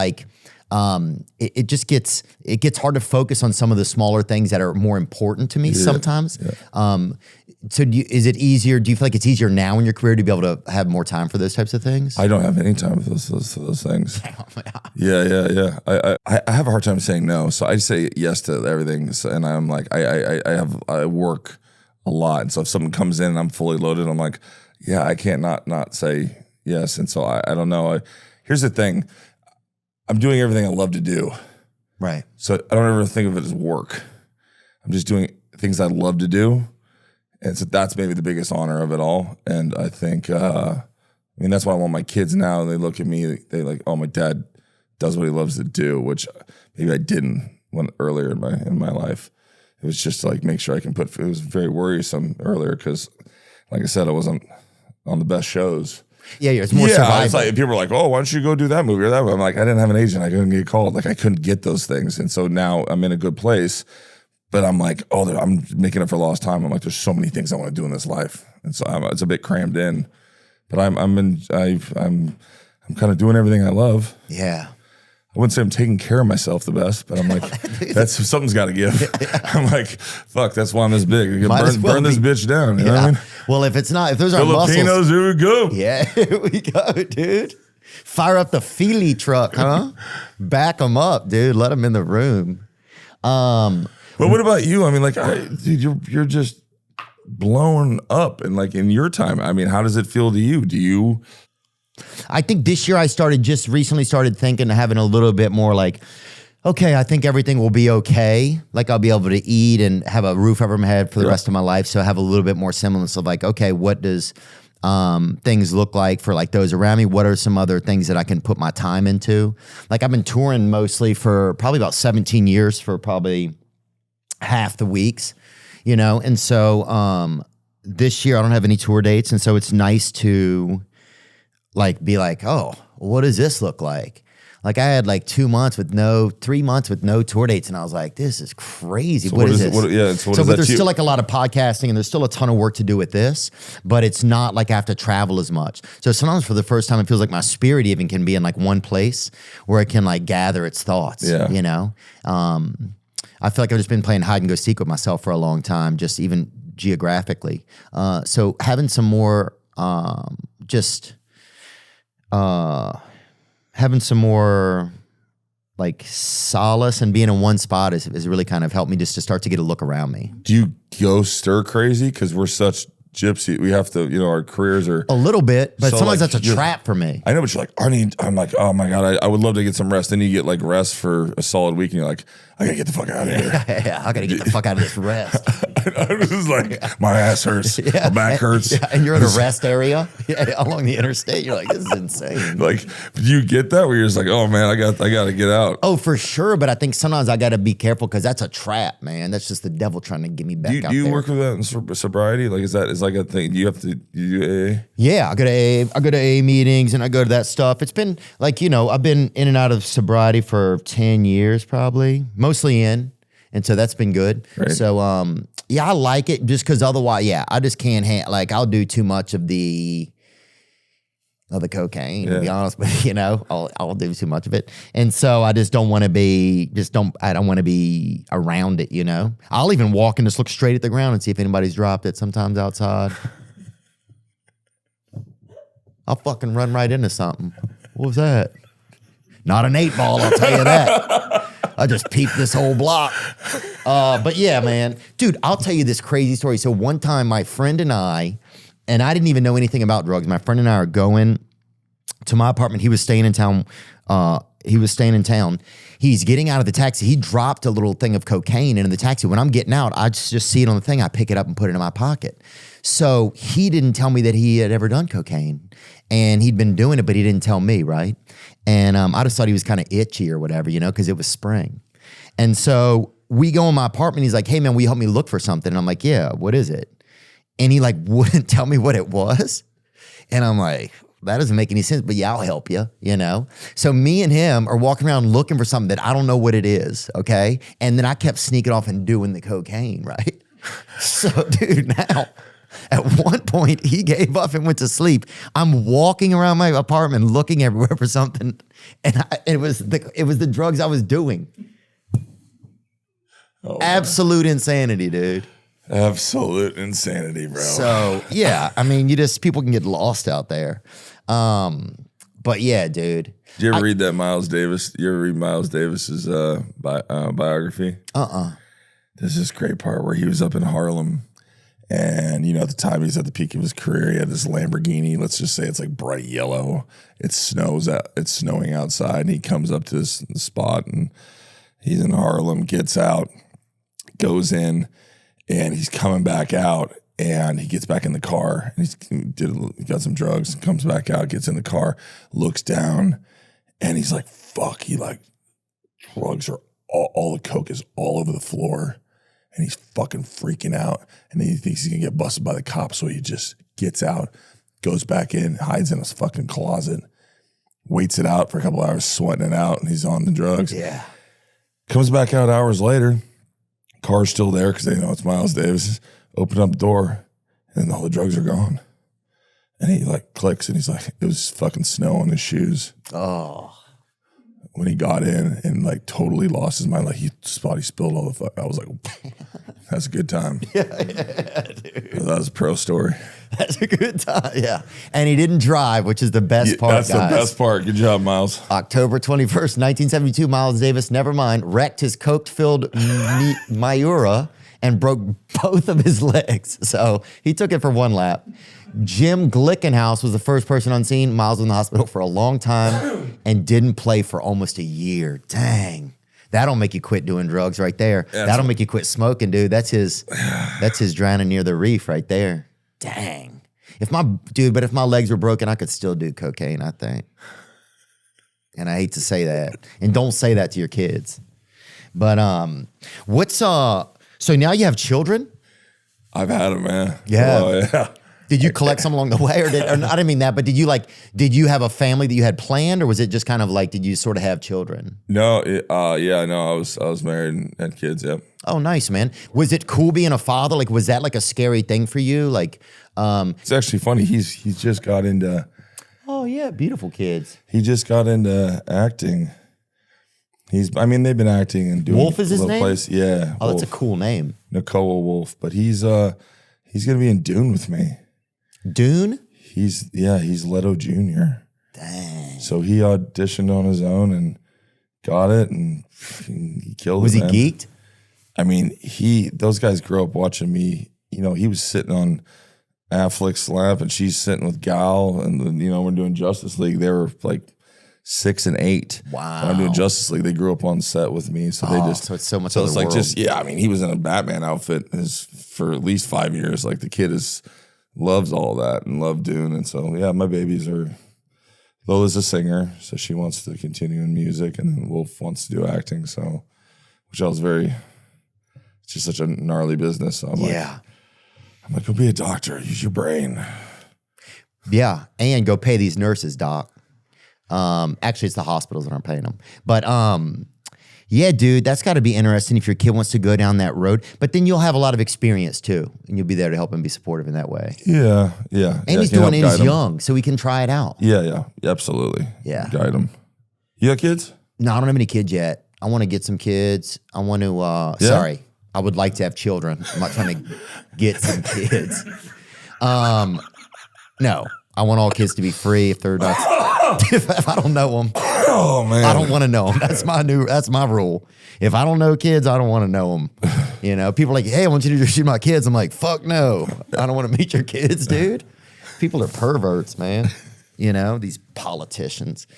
just gets hard to focus on some of the smaller things that are more important to me sometimes. Yeah. So is it easier? Do you feel like it's easier now in your career to be able to have more time for those types of things? I don't have any time for those things. Yeah. I have a hard time saying no. So I say yes to everything. So, and I'm I work a lot. And so if someone comes in and I'm fully loaded, I'm I can't not say yes. And so I don't know. Here's the thing. I'm doing everything I love to do. Right. So I don't ever think of it as work. I'm just doing things I love to do. And so that's maybe the biggest honor of it all. And I think, that's why I want my kids now. They look at me, they oh, my dad does what he loves to do, which maybe I didn't earlier in my life. It was just make sure I can it was very worrisome earlier because, like I said, I wasn't on the best shows. Yeah, it's more It's survival. like people are like, oh, why don't you go do that movie or that movie? I'm like, I didn't have an agent. I couldn't get called. Like I couldn't get those things. And so now I'm in a good place. But I'm like, I'm making up for lost time. I'm like, there's so many things I want to do in this life. And so it's a bit crammed in. But I'm kind of doing everything I love. Yeah. I wouldn't say I'm taking care of myself the best, but I'm like, something's got to give. I'm like, fuck, that's why I'm this big. Burn this bitch down. You know what I mean? Well, if those are Filipinos, muscles, here we go. yeah, here we go, dude. Fire up the Feely truck, huh? Back them up, dude. Let them in the room. But what about you? I mean, like, dude, you're just blown up, and like in your time. I mean, how does it feel to you? Do you? I think this year I just recently started thinking, having a little bit more like, okay, I think everything will be okay. Like I'll be able to eat and have a roof over my head for the rest of my life. So I have a little bit more semblance of like, okay, what does things look like for like those around me? What are some other things that I can put my time into? Like I've been touring mostly for probably about 17 years for probably half the weeks, you know? And so this year I don't have any tour dates. And so it's nice to like be like, oh, what does this look like? Like I had like 3 months with no tour dates, and I was like, this is crazy. So what is this? But there's still like a lot of podcasting, and there's still a ton of work to do with this, but it's not like I have to travel as much. So sometimes for the first time, it feels like my spirit even can be in like one place where it can like gather its thoughts. Yeah. You know, I feel like I've just been playing hide and go seek with myself for a long time, just even geographically. So having some more, having some more like solace and being in one spot is really kind of helped me just to start to get a look around me. Do you go stir crazy? Because we're such gypsy. We have to, our careers are a little bit, but so sometimes like, that's a trap for me. I know, but you're like, I'm like, oh my God, I would love to get some rest. Then you get like rest for a solid week and you're like, I gotta get the fuck out of here. Yeah, I gotta get the fuck out of this rest. I was like, my ass hurts, my back hurts. Yeah, and you're in a rest area along the interstate. You're like, this is insane. Like, do you get that where you're just like, oh man, I got to get out? Oh, for sure. But I think sometimes I got to be careful because that's a trap, man. That's just the devil trying to get me back out do you there. work with that in sobriety? Like, is like a thing? Do you have to do AA? Yeah, I go to AA meetings and I go to that stuff. It's been like, I've been in and out of sobriety for 10 years probably, mostly in. And so that's been good. Right. So, yeah, I like it just because otherwise, I just can't I'll do too much of the cocaine, to be honest, but I'll do too much of it. And so I just don't want to be, I don't want to be around it, I'll even walk and just look straight at the ground and see if anybody's dropped it sometimes outside. I'll fucking run right into something. What was that? Not an 8-ball, I'll tell you that. I just peeped this whole block. But yeah, man. Dude, I'll tell you this crazy story. So one time my friend and I didn't even know anything about drugs. My friend and I are going to my apartment. He was staying in town. He's getting out of the taxi. He dropped a little thing of cocaine into the taxi. When I'm getting out, I just see it on the thing. I pick it up and put it in my pocket. So he didn't tell me that he had ever done cocaine. And he'd been doing it, but he didn't tell me, right? And I just thought he was kind of itchy or whatever, because it was spring. And so we go in my apartment. He's like, hey, man, will you help me look for something? And I'm like, yeah, what is it? And he like wouldn't tell me what it was. And I'm like, that doesn't make any sense, but yeah, I'll help you, So me and him are walking around looking for something that I don't know what it is, okay? And then I kept sneaking off and doing the cocaine, right? So, dude, now... At one point, he gave up and went to sleep. I'm walking around my apartment looking everywhere for something, and it was the drugs I was doing. Oh, absolute insanity, dude. Absolute insanity, bro. So yeah, I mean, people can get lost out there. But yeah, dude. Did you ever read that Miles Davis? You ever read Miles Davis's biography? There's this great part where he was up in Harlem. And, at the time he's at the peak of his career, he had this Lamborghini. Let's just say it's like bright yellow. It's snowing outside. And he comes up to this spot and he's in Harlem, gets out, goes in, and he's coming back out. And he gets back in the car. And he got some drugs, comes back out, gets in the car, looks down, and he's like, fuck. Drugs are all the coke is all over the floor. And he's fucking freaking out. And then he thinks he's going to get busted by the cops. So he just gets out, goes back in, hides in his fucking closet, waits it out for a couple hours, sweating it out, and he's on the drugs. Yeah. Comes back out hours later, car's still there because they know it's Miles Davis. Open up the door, and all the drugs are gone. And he like clicks, and he's like, it was fucking snow on his shoes. Oh. When he got in and like totally lost his mind, like he spilled all the fuck. I was like, that's a good time. Yeah, dude. That was a pro story. That's a good time. Yeah. And he didn't drive, which is the best part, That's guys. the best part. Good job, Miles. October 21st, 1972, Miles Davis, never mind, wrecked his coke-filled Miura and broke both of his legs. So he took it for one lap. Jim Glickenhaus was the first person on scene. Miles was in the hospital for a long time and didn't play for almost a year. Dang. That'll make you quit doing drugs right there. That'll make you quit smoking, dude. That's his drowning near the reef right there. Dang. If my legs were broken, I could still do cocaine, I think. And I hate to say that. And don't say that to your kids. But so now you have children? I've had them, man. Yeah. Oh, yeah. Did you collect some along the way, or I didn't mean that, but did you have a family that you had planned, or was it just kind of like, did you sort of have children? No, I was married and had kids. Yeah. Oh, nice, man. Was it cool being a father? Like, was that like a scary thing for you? Like, it's actually funny. He's just got into. Oh yeah, beautiful kids. He just got into acting. They've been acting and doing. Wolf is his name? Place. Yeah. Oh, Wolf. that's a cool name. Nakoa Wolf, but he's gonna be in Dune with me. Dune? He's Leto Jr. Dang. So he auditioned on his own and got it, and he killed it. Was he man. geeked? Those guys grew up watching me. He was sitting on Affleck's lap, and she's sitting with Gal, and we're doing Justice League. They were like 6 and 8. Wow. When I'm doing Justice League, they grew up on set with me, so so it's so much. So other it's like world. he was in a Batman outfit for at least 5 years. Like the kid loves all that and loved Dune, and so yeah, my babies are. Lola's a singer, so she wants to continue in music, and then Wolf wants to do acting. So, which I was it's just such a gnarly business. So I'm like, go be a doctor. Use your brain. Yeah, and go pay these nurses, doc. Actually, it's the hospitals that aren't paying them. But yeah, dude, that's got to be interesting if your kid wants to go down that road. But then you'll have a lot of experience too, and you'll be there to help him be supportive in that way. Yeah. And he's doing it. He's young, so he can try it out. Yeah, absolutely. Yeah, guide him. You got kids? No, I don't have any kids yet. I want to get some kids. I want to. Sorry, I would like to have children. I'm not trying to get some kids. No, I want all kids to be free if they're not. If I don't know them, oh man, I don't want to know them. That's my rule. If I don't know kids, I don't want to know them. People are like, hey, I want you to shoot my kids. I'm like, fuck no, I don't want to meet your kids, dude. People are perverts, man. These politicians.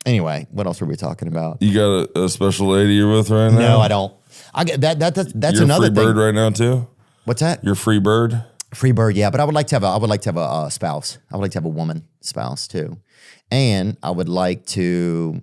Anyway, what else were we talking about? You got a special lady you're with right now? No, I don't. I get that. That's you're another a free thing. bird right now too. What's that? You're a free bird. Free bird, yeah, but I would like to have a spouse. I would like to have a woman spouse too, and I would like to,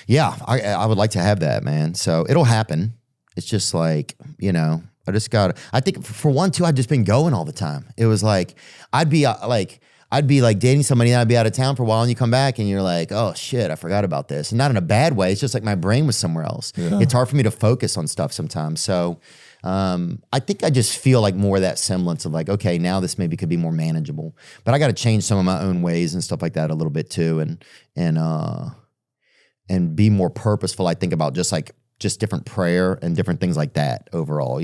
I would like to have that, man. So it'll happen. It's just like I think for one too, I've just been going all the time. It was like I'd be like dating somebody and I'd be out of town for a while, and you come back and you're like, oh shit, I forgot about this, and not in a bad way. It's just like my brain was somewhere else. Yeah. It's hard for me to focus on stuff sometimes. So. I think I just feel like more of that semblance of like, okay, now this maybe could be more manageable, but I got to change some of my own ways and stuff like that a little bit too. And be more purposeful. I think about just different prayer and different things like that overall,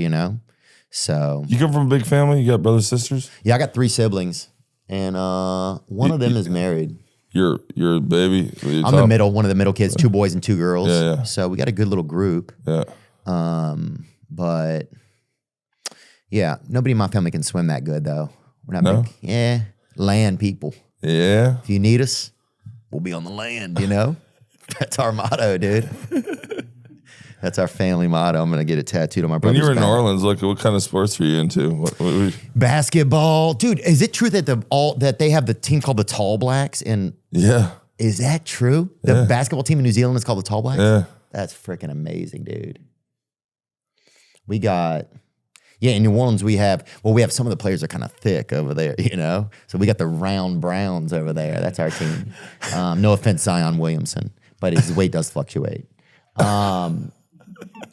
So you come from a big family? You got brothers, sisters? Yeah, I got 3 siblings, and one of them is married. You're a baby? I'm the middle, one of the middle kids, 2 boys and 2 girls. Yeah. So we got a good little group. Yeah. But yeah, nobody in my family can swim that good though. We're not big, land people. Yeah. If you need us, we'll be on the land, That's our motto, dude. That's our family motto. I'm going to get it tattooed on my brother's When you were in back. New Orleans, what kind of sports were you into? What Basketball. Dude, is it true that that they have the team called the Tall Blacks? Yeah. Is that true? The basketball team in New Zealand is called the Tall Blacks? Yeah. That's freaking amazing, dude. We got, Yeah, in New Orleans we have some of the players are kind of thick over there, you know? So we got the round Browns over there. That's our team. No offense, Zion Williamson, but his weight does fluctuate. And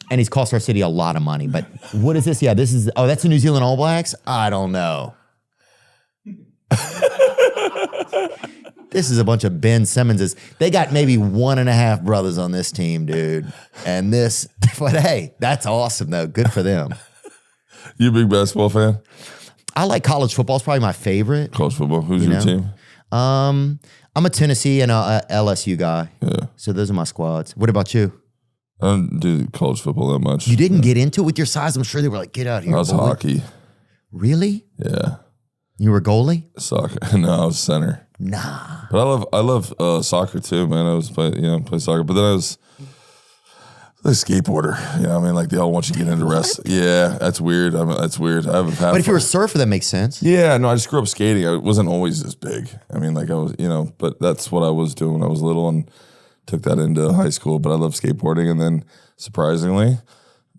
he's cost our city a lot of money. But what is this? Yeah, that's the New Zealand All Blacks? I don't know. This is a bunch of Ben Simmonses. They got maybe 1.5 brothers on this team, dude. And but hey, that's awesome though. Good for them. You a big basketball fan? I like college football. It's probably my favorite. College football. Who's your team? I'm a Tennessee and a LSU guy. Yeah. So those are my squads. What about you? I don't do college football that much. You didn't get into it with your size? I'm sure they were like, get out here. I was hockey. Really? Yeah. You were a goalie? Soccer. No, I was center. Nah. But I love soccer too, man. I was play soccer, but then I was a skateboarder. You know, what I mean, like they all want you to get into wrestling. Yeah, that's weird. That's weird. I haven't had. But if you're a surfer, that makes sense. Yeah, no, I just grew up skating. I wasn't always this big. I mean, like I was, but that's what I was doing when I was little, and took that into high school. But I love skateboarding, and then surprisingly,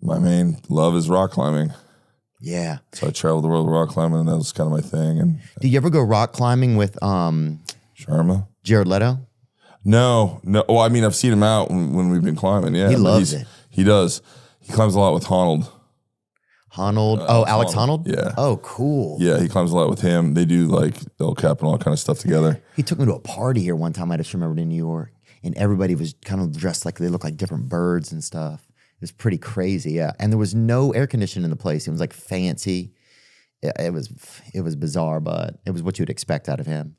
my main love is rock climbing. Yeah. So I traveled the world rock climbing, and that was kind of my thing. And did you ever go rock climbing with Sharma? Jared Leto? No. Well, I mean, I've seen him out when we've been climbing. Yeah, he loves it. He does. He climbs a lot with Honnold. Alex Honnold? Yeah. Oh, cool. Yeah, he climbs a lot with him. They do like El Cap and all that kind of stuff together. He took me to a party here one time. I just remembered in New York, and everybody was kind of dressed like they looked like different birds and stuff. It was pretty crazy, yeah. And there was no air conditioning in the place. It was like fancy. It was bizarre, but it was what you'd expect out of him.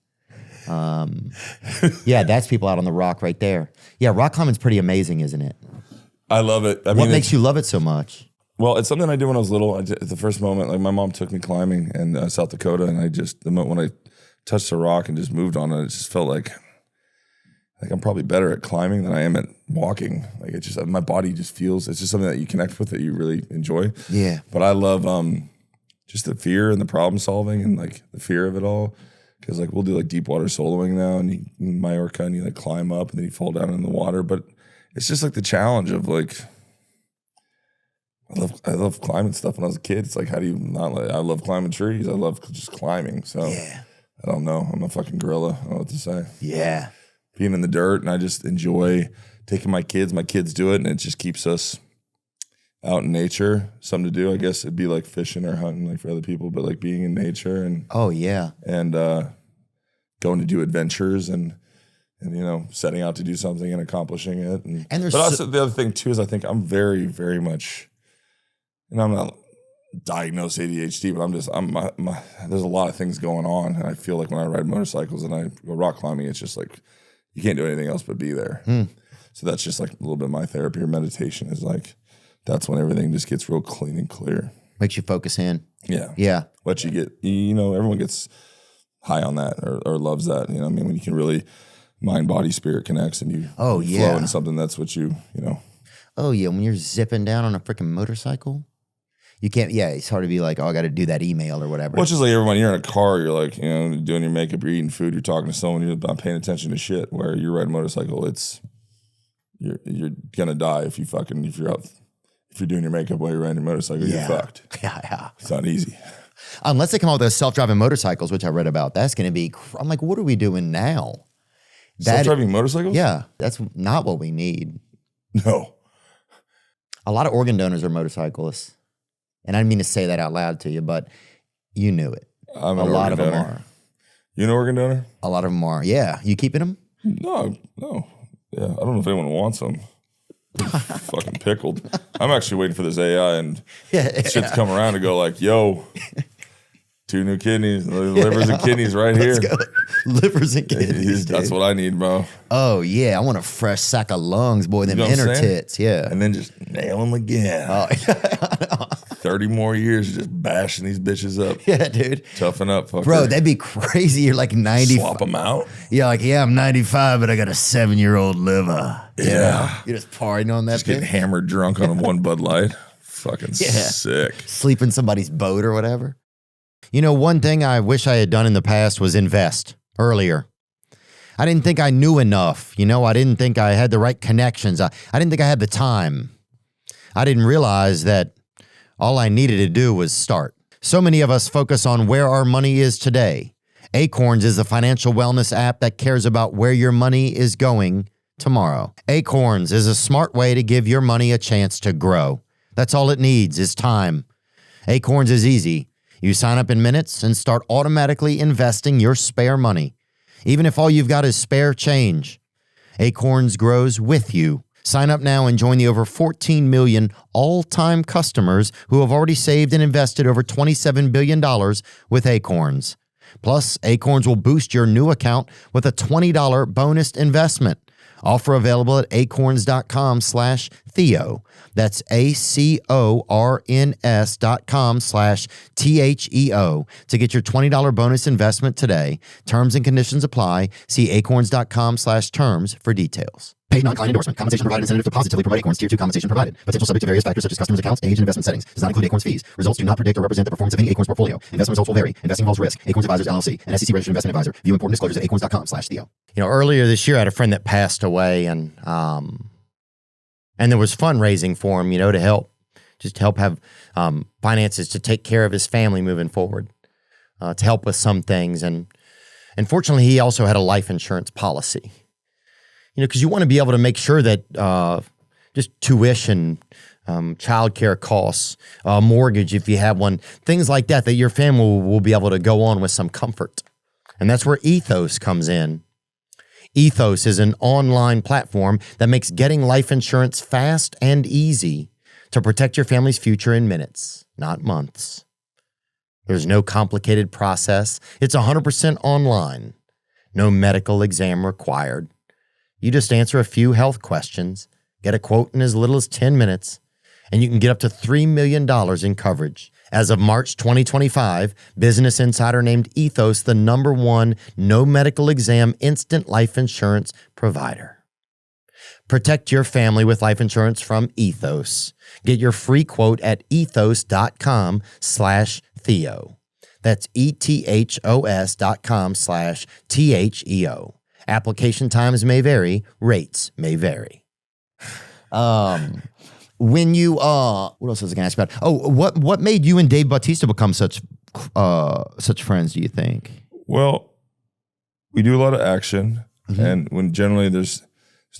Yeah, that's people out on the rock right there. Yeah, rock climbing's pretty amazing, isn't it? I love it. What makes you love it so much? Well, it's something I did when I was little. At the first moment, like my mom took me climbing in South Dakota, and the moment when I touched the rock and just moved on it, it just felt like I'm probably better at climbing than I am at walking. Like it's just my body just feels. It's just something that you connect with that you really enjoy. Yeah. But I love just the fear and the problem solving and like the fear of it all. Because like we'll do like deep water soloing now, and you in Mallorca, and you like climb up and then you fall down in the water. But it's just like the challenge of like I love climbing stuff when I was a kid. It's like how do you not like I love climbing trees. I love just climbing. So yeah. I don't know. I'm a fucking gorilla. I don't know what to say. Yeah. Being in the dirt, and I just enjoy taking my kids. My kids do it, and it just keeps us out in nature. Something to do. I guess it'd be like fishing or hunting, like for other people, but like being in nature and going to do adventures and setting out to do something and accomplishing it. But also the other thing too is I think I'm very, very much, and I'm not diagnosed ADHD, but there's a lot of things going on, and I feel like when I ride motorcycles and I go rock climbing, it's just like you can't do anything else but be there. So that's just like a little bit of my therapy or meditation is like that's when everything just gets real clean and clear. Makes you focus in. Yeah. Yeah. Let you get everyone gets high on that or loves that. You know what I mean? When you can really mind, body, spirit connects and you flow into something, that's what you know. Oh yeah. When you're zipping down on a freaking motorcycle. You can't, it's hard to be like, oh, I got to do that email or whatever. Well, it's just like everyone, you're in a car, you're like, doing your makeup, you're eating food, you're talking to someone, you're not paying attention to shit. Where you're riding a motorcycle, you're gonna die if you're doing your makeup while you're riding a motorcycle, you're fucked. Yeah. It's not easy. Unless they come out with those self-driving motorcycles, which I read about, that's going to be, I'm like, what are we doing now? Self-driving motorcycles? Yeah, that's not what we need. No. A lot of organ donors are motorcyclists. And I didn't mean to say that out loud to you, but you knew it. I'm an organ donor. Them are. You an organ donor? A lot of them are. Yeah. You keeping them? No. Yeah, I don't know if anyone wants them. Fucking pickled. I'm actually waiting for this AI and shit to come around and go like, yo, 2 new kidneys, livers and kidneys right here. Let's go. Livers and kidneys. That's what I need, bro. Oh, yeah. I want a fresh sack of lungs, boy. Them inner tits. Yeah. And then just nail them again. Oh, 30 more years just bashing these bitches up. Yeah, dude. Toughen up, fucker. Bro, that'd be crazy. You're like 90. Swap them out. Yeah, like, I'm 95, but I got a 7-year-old liver. Yeah. You're just partying on that just getting hammered drunk on one Bud Light. Fucking sick. Sleep in somebody's boat or whatever. One thing I wish I had done in the past was invest earlier. I didn't think I knew enough. I didn't think I had the right connections. I didn't think I had the time. I didn't realize that All I needed to do was start. So many of us focus on where our money is today. Acorns is a financial wellness app that cares about where your money is going tomorrow. Acorns is a smart way to give your money a chance to grow. That's all it needs is time. Acorns is easy. You sign up in minutes and start automatically investing your spare money, even if all you've got is spare change. Acorns grows with you. Sign up now and join the over 14 million all-time customers who have already saved and invested over $27 billion with Acorns. Plus, Acorns will boost your new account with a $20 bonus investment. Offer available at acorns.com/Theo. That's acorns.com/THEO to get your $20 bonus investment today. Terms and conditions apply. See acorns.com/terms for details. Paid non-client endorsement. Compensation provided incentive to positively promote Acorns. Tier 2 compensation provided. Potential subject to various factors such as customers' accounts, age, and investment settings. Does not include Acorns fees. Results do not predict or represent the performance of any Acorns portfolio. Investment results will vary. Investing involves risk. Acorns Advisors LLC, an SEC registered investment advisor. View important disclosures at acorns.com/Theo. Earlier this year, I had a friend that passed away, and there was fundraising for him, to help have finances to take care of his family moving forward, to help with some things. And fortunately, he also had a life insurance policy. Because you want to be able to make sure that just tuition, childcare costs, mortgage if you have one, things like that your family will be able to go on with some comfort. And that's where Ethos comes in. Ethos is an online platform that makes getting life insurance fast and easy to protect your family's future in minutes, not months. There's no complicated process. It's 100% online. No medical exam required. You just answer a few health questions, get a quote in as little as 10 minutes, and you can get up to $3 million in coverage. As of March 2025, Business Insider named Ethos the #1 no medical exam instant life insurance provider. Protect your family with life insurance from Ethos. Get your free quote at ethos.com/Theo. That's ethos.com/THEO. Application times may vary. Rates may vary. When you, what else was I going to ask about? Oh, what made you and Dave Bautista become such friends, do you think? Well, we do a lot of action, and when generally there's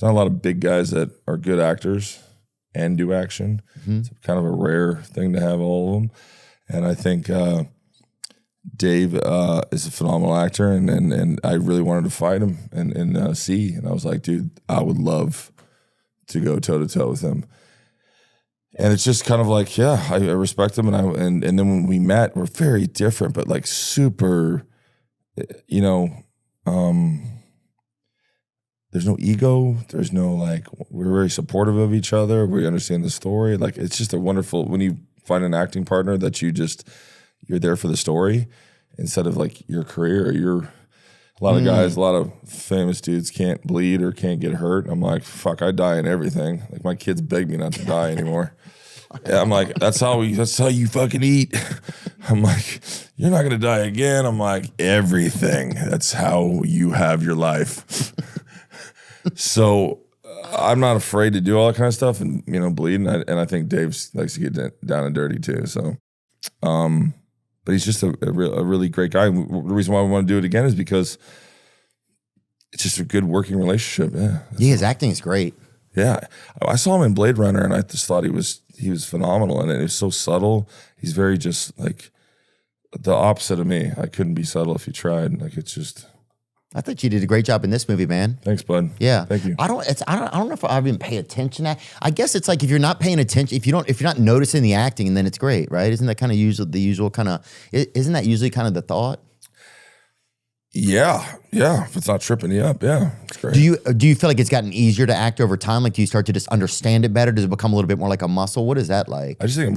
not a lot of big guys that are good actors and do action. It's kind of a rare thing to have all of them. And I think Dave is a phenomenal actor, and I really wanted to fight him and see. And I was like, dude, I would love to go toe-to-toe with him. And it's just kind of like, yeah, I respect him. And then when we met, we're very different, but like super, there's no ego. There's no we're very supportive of each other. We understand the story. Like, it's just a wonderful, when you find an acting partner that you're there for the story instead of like your career. A lot of guys, a lot of famous dudes can't bleed or can't get hurt. I'm like, fuck, I die in everything. Like, my kids beg me not to die anymore. Yeah, I'm like, that's how you fucking eat. I'm like, you're not gonna die again. I'm like, everything. That's how you have your life. So I'm not afraid to do all that kind of stuff and bleed. And I think Dave likes to get down and dirty too. So, but he's just a really great guy. The reason why we want to do it again is because it's just a good working relationship. Yeah, his acting is great. Yeah, I saw him in Blade Runner, and I just thought he was phenomenal, and it was so subtle. He's very just like the opposite of me. I couldn't be subtle if you tried. Like, it's just. I thought you did a great job in this movie, man. Thanks, bud. Yeah, thank you. I don't know if I even pay attention. I guess it's like if you're not paying attention, if you're not noticing the acting, then it's great, right? Isn't that kind of the usual kind of? Isn't that usually kind of the thought? Yeah. If it's not tripping you up, yeah, it's great. Do you feel like it's gotten easier to act over time? Like, do you start to just understand it better? Does it become a little bit more like a muscle? What is that like? I just think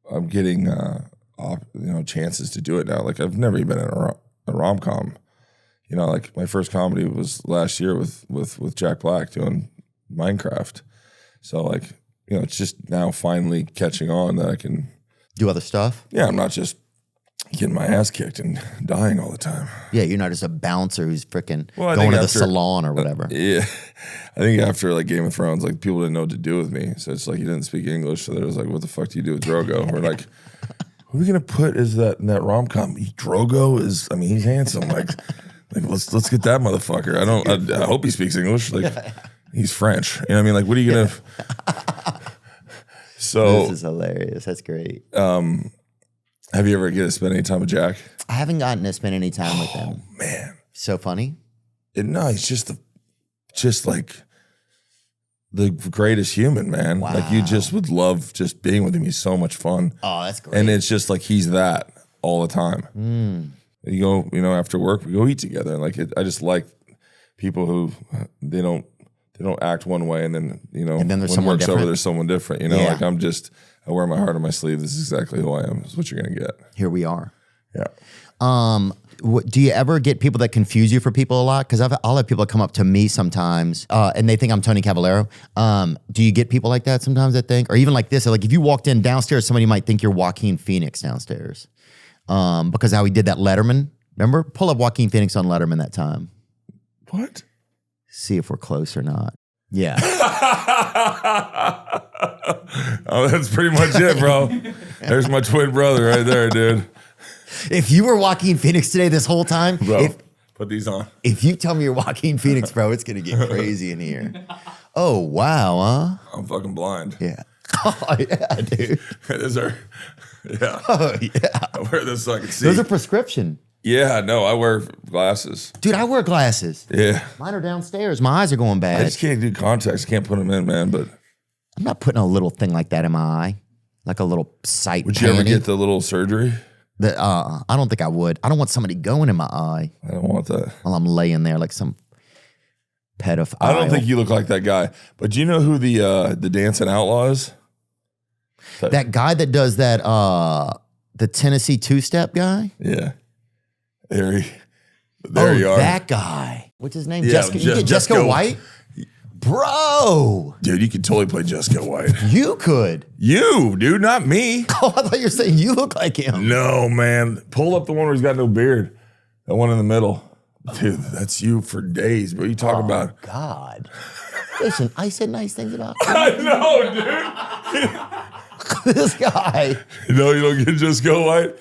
I'm getting chances to do it now. Like, I've never even been in a rom-com. Like, my first comedy was last year with Jack Black doing Minecraft. So, like, it's just now finally catching on that I can do other stuff. Yeah, I'm not just getting my ass kicked and dying all the time. Yeah, you're not just a bouncer who's freaking Well, going to the salon or whatever. Yeah. I think after like Game of Thrones, like people didn't know what to do with me. So it's like you didn't speak English. So there was like, what the fuck do you do with Drogo? We're like, who are we gonna put as that in that rom-com? Drogo is, I mean, he's handsome. Like let's get that motherfucker. I hope he speaks English. Like he's French. You know what I mean? Like, what are you gonna So this is hilarious. That's great. Have you ever get to spend any time with Jack? I haven't gotten to spend any time with him. Man. So funny. No, he's just like the greatest human, man. Wow. Like you just would love just being with him. He's so much fun. Oh, that's great. And it's just like he's that all the time. You go, after work, we go eat together. And like I just like people who they don't act one way and then and then there's when someone work's different. over, there's someone different. Yeah. Like I wear my heart on my sleeve. This is exactly who I am. This is what you're gonna get. Here we are. Yeah. Do you ever get people that confuse you for people a lot? Because I'll have people come up to me sometimes and they think I'm Tony Cavallero. Do you get people like that sometimes, I think? Or even like this, like if you walked in downstairs, somebody might think you're Joaquin Phoenix downstairs because how he did that Letterman. Remember? Pull up Joaquin Phoenix on Letterman that time. What? See if we're close or not. Yeah. Oh, that's pretty much it, bro. There's my twin brother right there, dude. If you were Joaquin Phoenix today this whole time, Bro, put these on. if you tell me you're Joaquin Phoenix, bro, it's going to get crazy in here. Oh, wow, huh? I'm fucking blind. Yeah. Oh, yeah, dude. Those are, yeah. Oh, yeah. I wear this so I can see. Those are prescription. Yeah, no, I wear glasses. Dude, I wear glasses. Yeah. Mine are downstairs. My eyes are going I bad. just can't do contacts. I can't put them in, man. But I'm not putting a little thing like that in my eye, like a little sight. would you ever get the little surgery? I don't think I would. I don't want somebody going in my eye I don't want that. while I'm laying there like some pedophile. I don't think you look like that guy. But do you know who the Dancing Outlaw is? that guy that does that the Tennessee two-step guy. Yeah. There you are. That guy. What's his name? Yeah, Jessica. You get Jessica White? Bro. Dude, you could totally play Jessica White. You could. You, dude, not me. Oh, I thought you were saying you look like him. No, man. Pull up the one where he's got no beard. That one in the middle. Dude, that's you for days, bro. You talk about. God. Listen, I said nice things about you. I know, dude. This guy. No, you don't get Jessica White?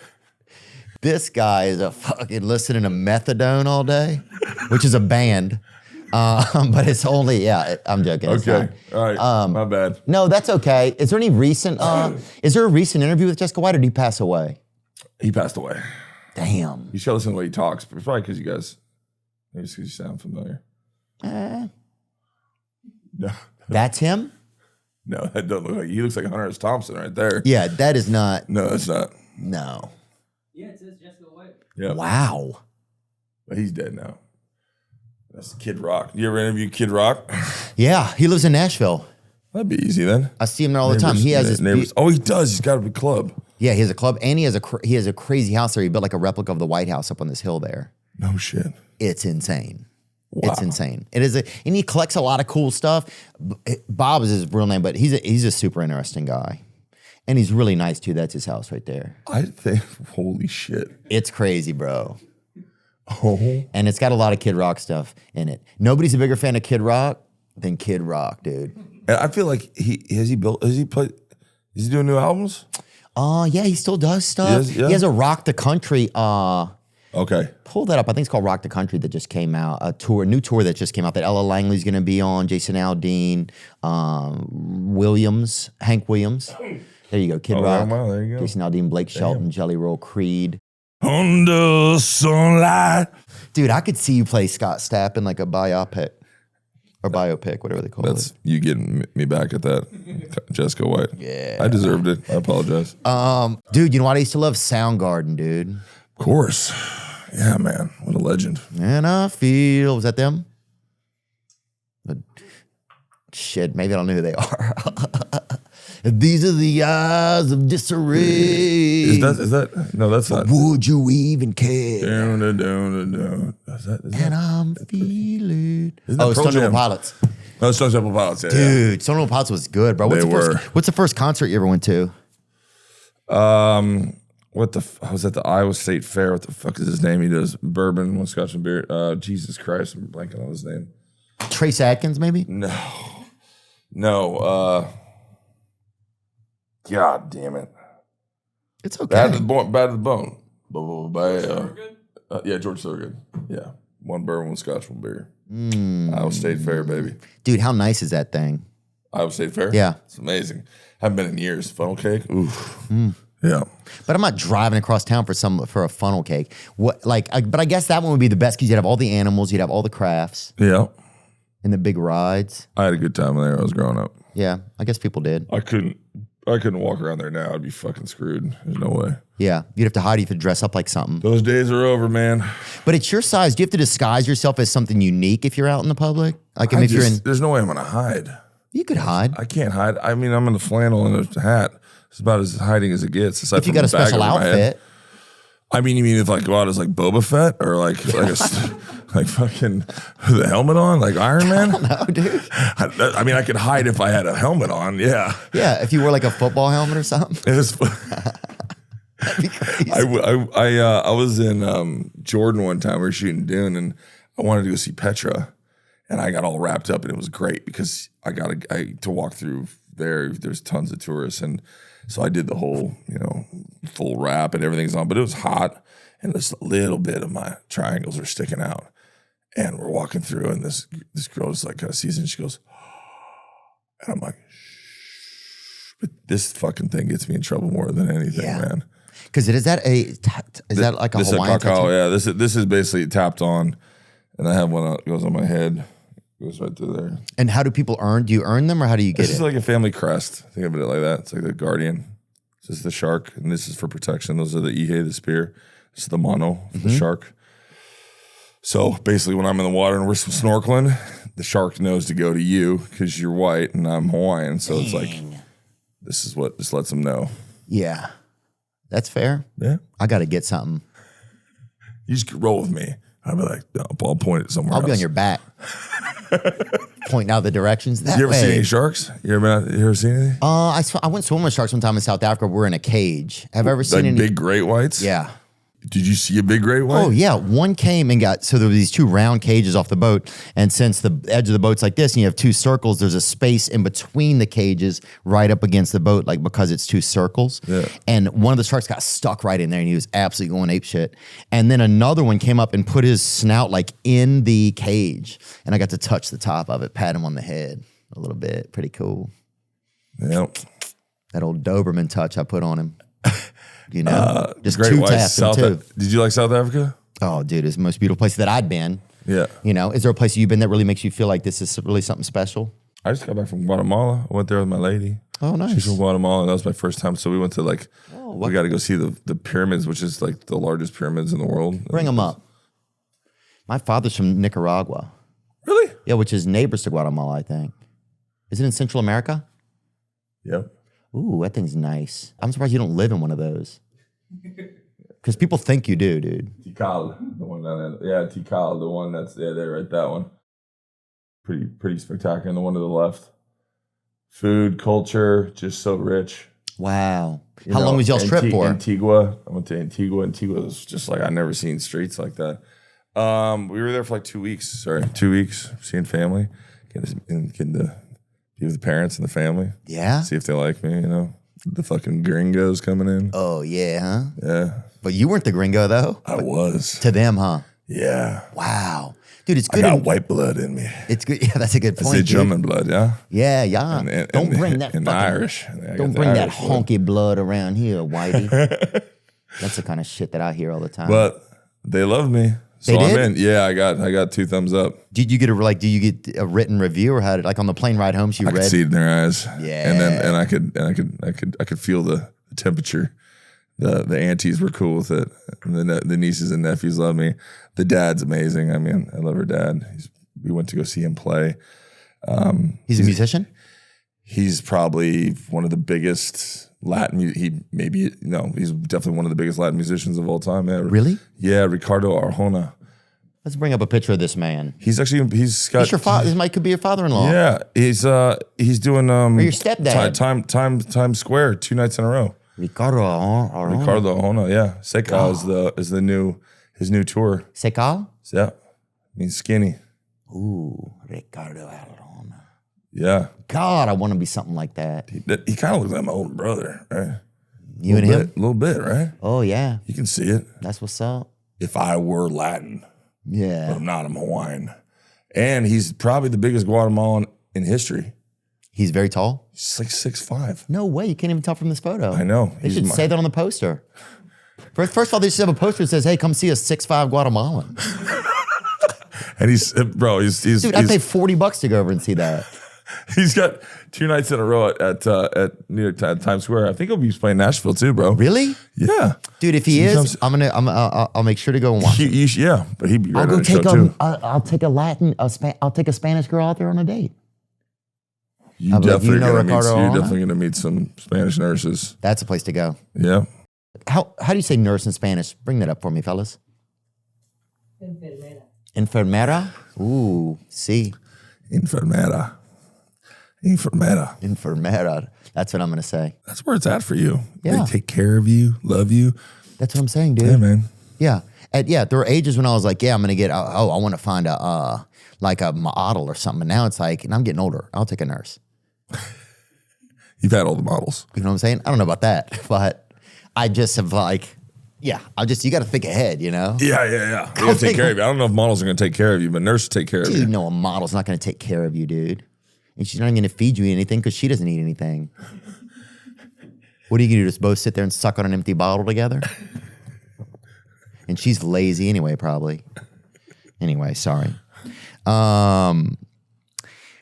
This guy is a fucking listening to methadone all day, which is a band. But it's only, I'm joking. It's Okay. not. All right. My bad. No, that's okay. Is there any recent, is there a recent interview with Jessica White or did he pass away? He passed away. Damn. You should listen to the way he talks. But it's probably because you guys, maybe it's because you sound familiar. No. That's him? No, that doesn't look like he looks like Hunter S. Thompson right there. Yeah, that is not. No, that's not. No. Yeah, it says Jessica White. Yeah. Wow. But he's dead now. That's Kid Rock. You ever interview Kid Rock? Yeah, he lives in Nashville. That'd be easy then. I see him there all the time. He has his neighbors. Oh, he does. He's got a big club. Yeah, he has a club and he has a crazy house there. He built like a replica of the White House up on this hill there. No shit. It's insane. Wow. It's insane. It is, and he collects a lot of cool stuff. Bob is his real name, but he's a super interesting guy, and he's really nice too. That's his house right there. I think, holy shit. It's crazy, bro. Oh. And it's got a lot of Kid Rock stuff in it. Nobody's a bigger fan of Kid Rock than Kid Rock, dude. And I feel like is he doing new albums? Yeah, he still does stuff. Yeah. He has a Rock the Country. Okay. Pull that up. I think it's called Rock the Country that just came out. A new tour that just came out that Ella Langley's going to be on. Jason Aldean, Hank Williams. There you go, Kid Rock. Wow, there you go. Jason Aldean, Blake Shelton, Jelly Roll, Creed. Under sunlight. Dude, I could see you play Scott Stapp in like a biopic or biopic, whatever they call That's it. you getting me back at that, Jessica White. Yeah. I deserved it. I apologize. Dude, you know what? I used to love Soundgarden, dude. Of course. Yeah, man. What a legend. And I feel, was that them? Shit, maybe I don't know who they are. These are the eyes of disarray. Is that? No, that's not. Would you even care? Down. Is that? And I'm feeling. Isn't that Oh, Pearl Stone Temple Jam? Pilots. No, Stone Temple Pilots. Yeah, Dude, Stone Temple Pilots was good, bro. They were. What's the first concert you ever went to? I was at the Iowa State Fair. What the fuck is his name? He does bourbon, one scotch and beer. Jesus Christ, I'm blanking on his name. Trace Atkins, maybe? No. God damn it. It's okay. Bad to the bone. Yeah, George Thorogood. Yeah. One bourbon, one scotch, one beer. Iowa State Fair, baby. Dude, how nice is that thing? Iowa State Fair? Yeah. It's amazing. Haven't been in years. Funnel cake? Oof. Yeah. But I'm not driving across town for a funnel cake. But I guess that one would be the best because you'd have all the animals, you'd have all the crafts. Yeah. And the big rides. I had a good time there when I was growing up. Yeah, I guess people did. I couldn't walk around there now. I'd be fucking screwed. There's no way. Yeah, you'd have to hide. You have to dress up like something. Those days are over, man. But it's your size. Do you have to disguise yourself as something unique if you're out in the public? Like if you're in, there's no way I'm gonna hide. you could hide. I can't hide. I mean, I'm in a flannel and a hat. It's about as hiding as it gets. Aside If you from got a the bag special over my head. outfit. I mean, you mean if I go out as like Boba Fett or like fucking with a helmet on, like Iron Man? No, dude. I mean, I could hide if I had a helmet on. Yeah. Yeah, if you wore like a football helmet or something. It was, That'd be crazy. I was in Jordan one time. We were shooting Dune, and I wanted to go see Petra, and I got all wrapped up, and it was great because I to walk through there. There's tons of tourists, and so I did the whole full wrap and everything's on, but it was hot, and just a little bit of my triangles are sticking out, and we're walking through, and this girl just like kind of sees it, and she goes, and I'm like, shh. But this fucking thing gets me in trouble more than anything, man. Because is that like a this Hawaiian is a cacao, tattoo? yeah. This is basically tapped on, and I have one that goes on my head, goes right through there. And how do people earn? Do you earn them or how do you get This it? is like a family crest. Think of it like that. It's like the guardian. This is the shark, and this is for protection. Those are the ihe, the spear. This is the mono, the shark. So basically, when I'm in the water and we're snorkeling, the shark knows to go to you because you're white and I'm Hawaiian. So it's like, this is what just lets them know. Yeah. That's fair. Yeah. I got to get something. You just roll with me. I'll be like, no, I'll point it somewhere I'll else. be on your back. Pointing out the directions that You ever way. seen any sharks? You ever seen anything? I went swimming with sharks one time in South Africa. We're in a cage. Have I ever seen Like any? big great whites? Yeah. Did you see a big great white? Oh, yeah. One came and so there were these two round cages off the boat. And since the edge of the boat's like this and you have two circles, there's a space in between the cages right up against the boat, like because it's two circles. Yeah. And one of the sharks got stuck right in there and he was absolutely going ape shit. And then another one came up and put his snout like in the cage. And I got to touch the top of it, pat him on the head a little bit. Pretty cool. Yep. That old Doberman touch I put on him. Just Great two whites. taps him too. Did you like South Africa? Oh, dude, it's the most beautiful place that I'd been. Yeah. Is there a place you've been that really makes you feel like this is really something special? I just got back from Guatemala. I went there with my lady. Oh, nice. She's from Guatemala, and that was my first time. So we went to we got to go see the pyramids, which is like the largest pyramids in the world. Bring them up. My father's from Nicaragua. Really? Yeah, which is neighbors to Guatemala, I think. Is it in Central America? Yep. Ooh, that thing's nice. I'm surprised you don't live in one of those. Because people think you do, dude. Tikal, the one down there. Yeah, Tikal, the one that's there, right? That one. Pretty spectacular. And the one to the left. Food, culture, just so rich. Wow. How long was y'all's trip for? Antigua. I went to Antigua. Antigua was just like, I'd never seen streets like that. We were there for like 2 weeks. Sorry, 2 weeks. Seeing family. Getting to be with the parents and the family. Yeah? See if they like me, The fucking gringos coming in. Oh, yeah, huh? Yeah. But you weren't the gringo, though? I was. To them, huh? Yeah. Wow. Dude, it's I good. got white blood in me. It's good. Yeah, that's a good I point, say dude. German blood, yeah? Yeah. Don't bring that and fucking... Irish. Don't bring that honky blood around here, Whitey. That's the kind of shit that I hear all the time. But they love me. So They did? I'm in. Yeah, I got 2 thumbs up. Did you get a written review or how did on the plane ride home she I read? could see it in their eyes. Yeah. And I could feel the temperature. The aunties were cool with it. And the nieces and nephews love me. The dad's amazing. I mean, I love her dad. We went to go see him play. He's a musician? He's probably one of the biggest Latin. He's definitely one of the biggest Latin musicians of all time. Yeah. Really? Yeah, Ricardo Arjona. Let's bring up a picture of this man. He's got. He's your father. This could be your father-in-law. Yeah, he's doing Or your stepdad. Times Square 2 nights in a row. Ricardo Arjona. Ricardo Arjona, yeah. Seca is his new tour. Seca? Yeah, means skinny. Ooh, Ricardo Arjona. Yeah. God, I want to be something like that. He kind of looks like my older brother, right? You and him? A little bit, right? Oh, yeah. You can see it. That's what's up. If I were Latin, but Yeah. I'm not, I'm Hawaiian. And he's probably the biggest Guatemalan in history. He's very tall? He's like 6'5". No way. You can't even tell from this photo. I know. They should say that on the poster. First of all, they should have a poster that says, hey, come see a 6'5" Guatemalan. And he's Dude, I'd pay $40 to go over and see that. he's got 2 nights in a row at New York Times Square. I think he'll be playing Nashville too, bro. Really? Yeah. Dude, if he is, I'll make sure to go and watch him. Yeah, but he'd be right I'll go on the show take too. I'll take I'll take a Spanish girl out there on a date. You're Ricardo definitely Arjona? gonna meet some Spanish nurses. That's a place to go. Yeah. How do you say nurse in Spanish? Bring that up for me, fellas. Enfermera. Enfermera? Ooh, see. Enfermera. Enfermera. That's what I'm going to say. That's where it's at for you. Yeah. They take care of you, love you. That's what I'm saying, dude. Yeah, man. Yeah. There were ages when I was like, yeah, I'm going to get, I want to find a model or something. And now it's like, and I'm getting older. I'll take a nurse. You've had all the models. You know what I'm saying? I don't know about that, but I just have like, yeah, you got to think ahead, you know? Yeah. They're gonna take care of you. I don't know if models are gonna take care of you, but nurses take care of Dude, you. no, a model's not going to take care of you, dude. And she's not going to feed you anything because she doesn't eat anything. What are you going to do? Just both sit there and suck on an empty bottle together? And she's lazy anyway, probably. Anyway, sorry.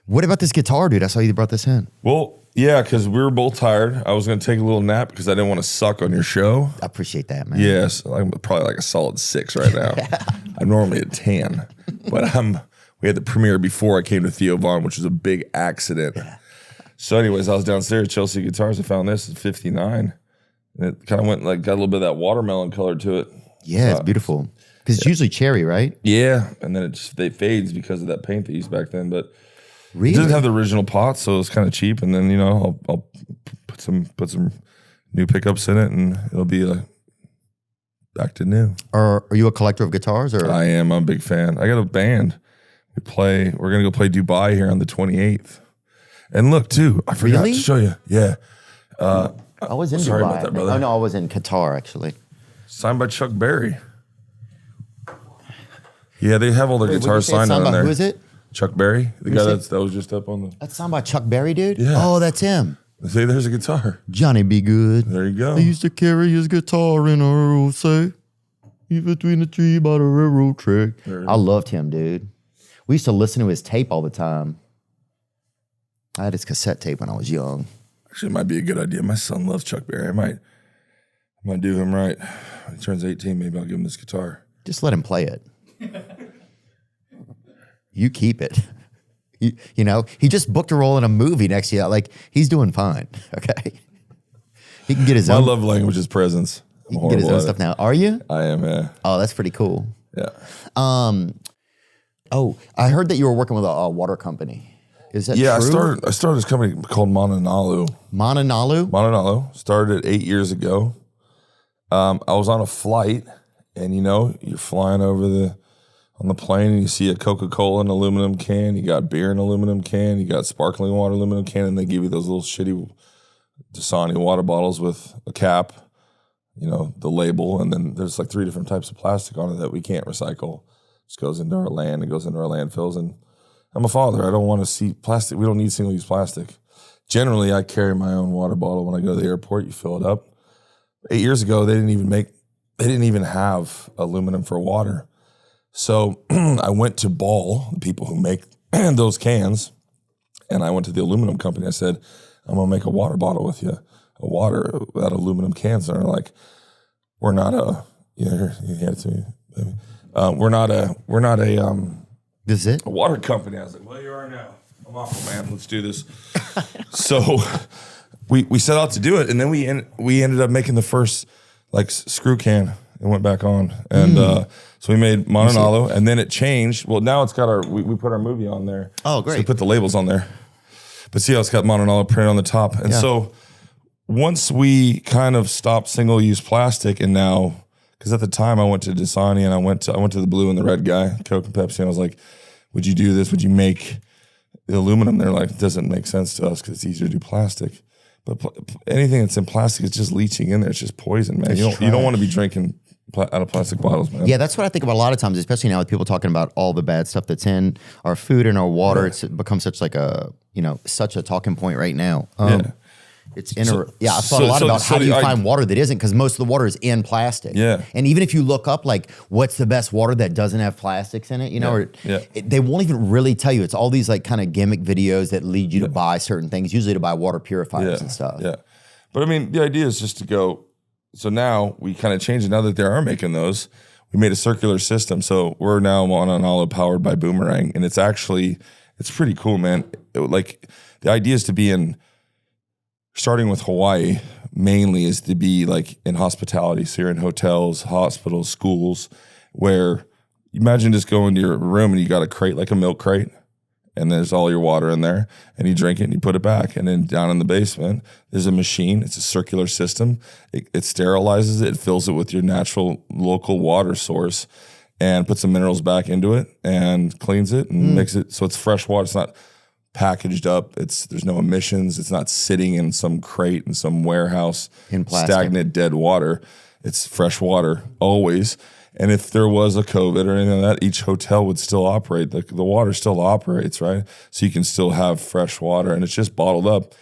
What about this guitar, dude? I saw you brought this in. Well, yeah, because we were both tired. I was gonna take a little nap because I didn't want to suck on your show. I appreciate that, man. Yes, I'm probably like a solid 6 right now. I'm normally a 10, but we had the premiere before I came to Theo Vaughn, which was a big accident. Yeah. So anyways, I was downstairs at Chelsea Guitars. I found this at 59. And it kind of went like, got a little bit of that watermelon color to it. Yeah, it's beautiful. Because it's usually cherry, right? Yeah, and then it fades because of that paint they used back then. But Really? it doesn't have the original pot, so it's kind of cheap. And then, I'll put some new pickups in it, and it'll be back to new. Are you a collector of guitars? Or I am. I'm a big fan. I got a band. We're gonna go play Dubai here on the 28th. And look, too, I forgot Really? to show you. Yeah. I was in sorry Dubai. about that, brother. Oh, no, I was in Qatar, actually. Signed by Chuck Berry. Yeah, they have all their guitars signed on there. Who is it? Chuck Berry, the guy is it? that was just up on the. That's signed by Chuck Berry, dude? Yeah. Oh, that's him. See, there's a guitar. Johnny Be Good. There you go. He used to carry his guitar in a road, say, between the tree by the railroad track. I loved him, dude. We used to listen to his tape all the time. I had his cassette tape when I was young. Actually, it might be a good idea. My son loves Chuck Berry. I might do him right. When he turns 18, maybe I'll give him this guitar. Just let him play it. You keep it. He just booked a role in a movie next year. Like, he's doing fine, okay? He can get his My own. love language is presence. I'm He can get his horrible own at stuff it. now. Are you? I am, yeah. Oh, that's pretty cool. Yeah. Oh, I heard that you were working with a water company. Is that Yeah, true? I started this company called Manalu. Manalu? Started 8 years ago. I was on a flight, and you're flying over on the plane, and you see a Coca-Cola in an aluminum can, you got beer in an aluminum can, you got sparkling water aluminum can, and they give you those little shitty Dasani water bottles with a cap, the label, and then there's like 3 different types of plastic on it that we can't recycle. It just goes into our land, it goes into our landfills, and I'm a father. I don't want to see plastic. We don't need single-use plastic. Generally, I carry my own water bottle when I go to the airport. You fill it up. 8 years ago, they didn't even have aluminum for water. So I went to Ball, the people who make those cans, and I went to the aluminum company. I said, I'm going to make a water bottle with you, a water without aluminum cans. And they're like, we're not a, here, you hand it to me, baby. We're not a This is it? water company. I was like, well, you are now. I'm Aquaman. Let's do this. So we set out to do it, and then we ended up making the first screw can and went back on. And so we made Manalu, and then it changed. Well, now it's got we put our movie on there. Oh, great. So we put the labels on there. But see how it's got Manalu printed on the top. And so once we kind of stopped single-use plastic, and now, because at the time I went to Dasani and I went to the blue and the red guy, Coke and Pepsi, and I was like, would you do this? Would you make the aluminum? They're like, it doesn't make sense to us because it's easier to do plastic. But anything that's in plastic is just leaching in there. It's just poison, man. You don't want to be drinking out of plastic bottles, man. Yeah, that's what I think about a lot of times, especially now with people talking about all the bad stuff that's in our food and our water. Yeah. It's become such like a, such a talking point right now. It's I've thought a lot about how do you find water that isn't, because most of the water is in plastic. Yeah. And even if you look up like what's the best water that doesn't have plastics in it, they won't even really tell you. It's all these like kind of gimmick videos that lead you to buy certain things, usually to buy water purifiers and stuff. Yeah. But I mean, the idea is just to go, so now we kind of changed it. Now that they are making those, we made a circular system. So we're now on an olive powered by Boomerang, and it's pretty cool, man. Like the idea is to be starting with Hawaii mainly is to be like in hospitality. So you're in hotels, hospitals, schools, where imagine just going to your room and you got a crate, like a milk crate, and there's all your water in there, and you drink it and you put it back. And then down in the basement, there's a machine. It's a circular system. It sterilizes it, fills it with your natural local water source, and puts the minerals back into it and cleans it and makes it so it's fresh water. It's not packaged up. There's no emissions. It's not sitting in some crate in some warehouse in plastic. Stagnant dead water. It's fresh water always. And if there was a COVID or anything like that, each hotel would still operate. The water still operates, right? So you can still have fresh water, and it's just bottled up.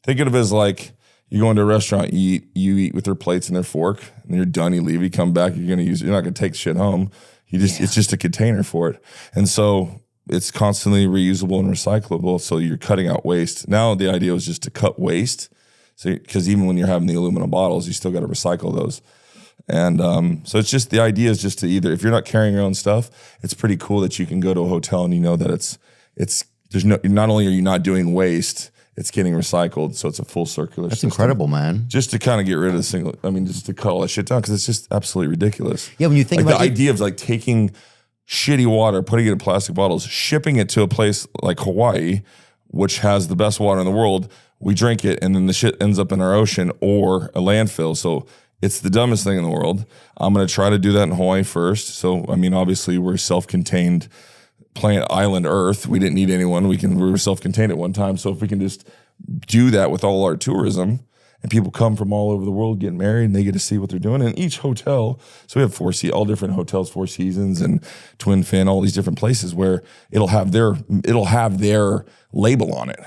Think of it as like you go into a restaurant, you eat with their plates and their fork, and you're done. You leave, you come back, you're not gonna take shit home. It's just a container for it, and so it's constantly reusable and recyclable. So you're cutting out waste. Now the idea was just to cut waste, so because even when you're having the aluminum bottles, you still got to recycle those. And so it's just the idea is just to either, if you're not carrying your own stuff, it's pretty cool that you can go to a hotel and you know that not only are you not doing waste, it's getting recycled. So it's a full circular system. That's incredible, man. Just to kind of get rid of just to cut all that shit down, because it's just absolutely ridiculous. Yeah, when you think like about the idea of like taking shitty water, putting it in plastic bottles, shipping it to a place like Hawaii, which has the best water in the world, we drink it, and then the shit ends up in our ocean or a landfill. So it's the dumbest thing in the world. I'm going to try to do that in Hawaii first. So, I mean, obviously we're self-contained planet island Earth. We didn't need anyone. We were self-contained at one time. So if we can just do that with all our tourism, and people come from all over the world, get married, and they get to see what they're doing. And each hotel, so we have all different hotels, Four Seasons and Twin Fin, all these different places where it'll have their label on it.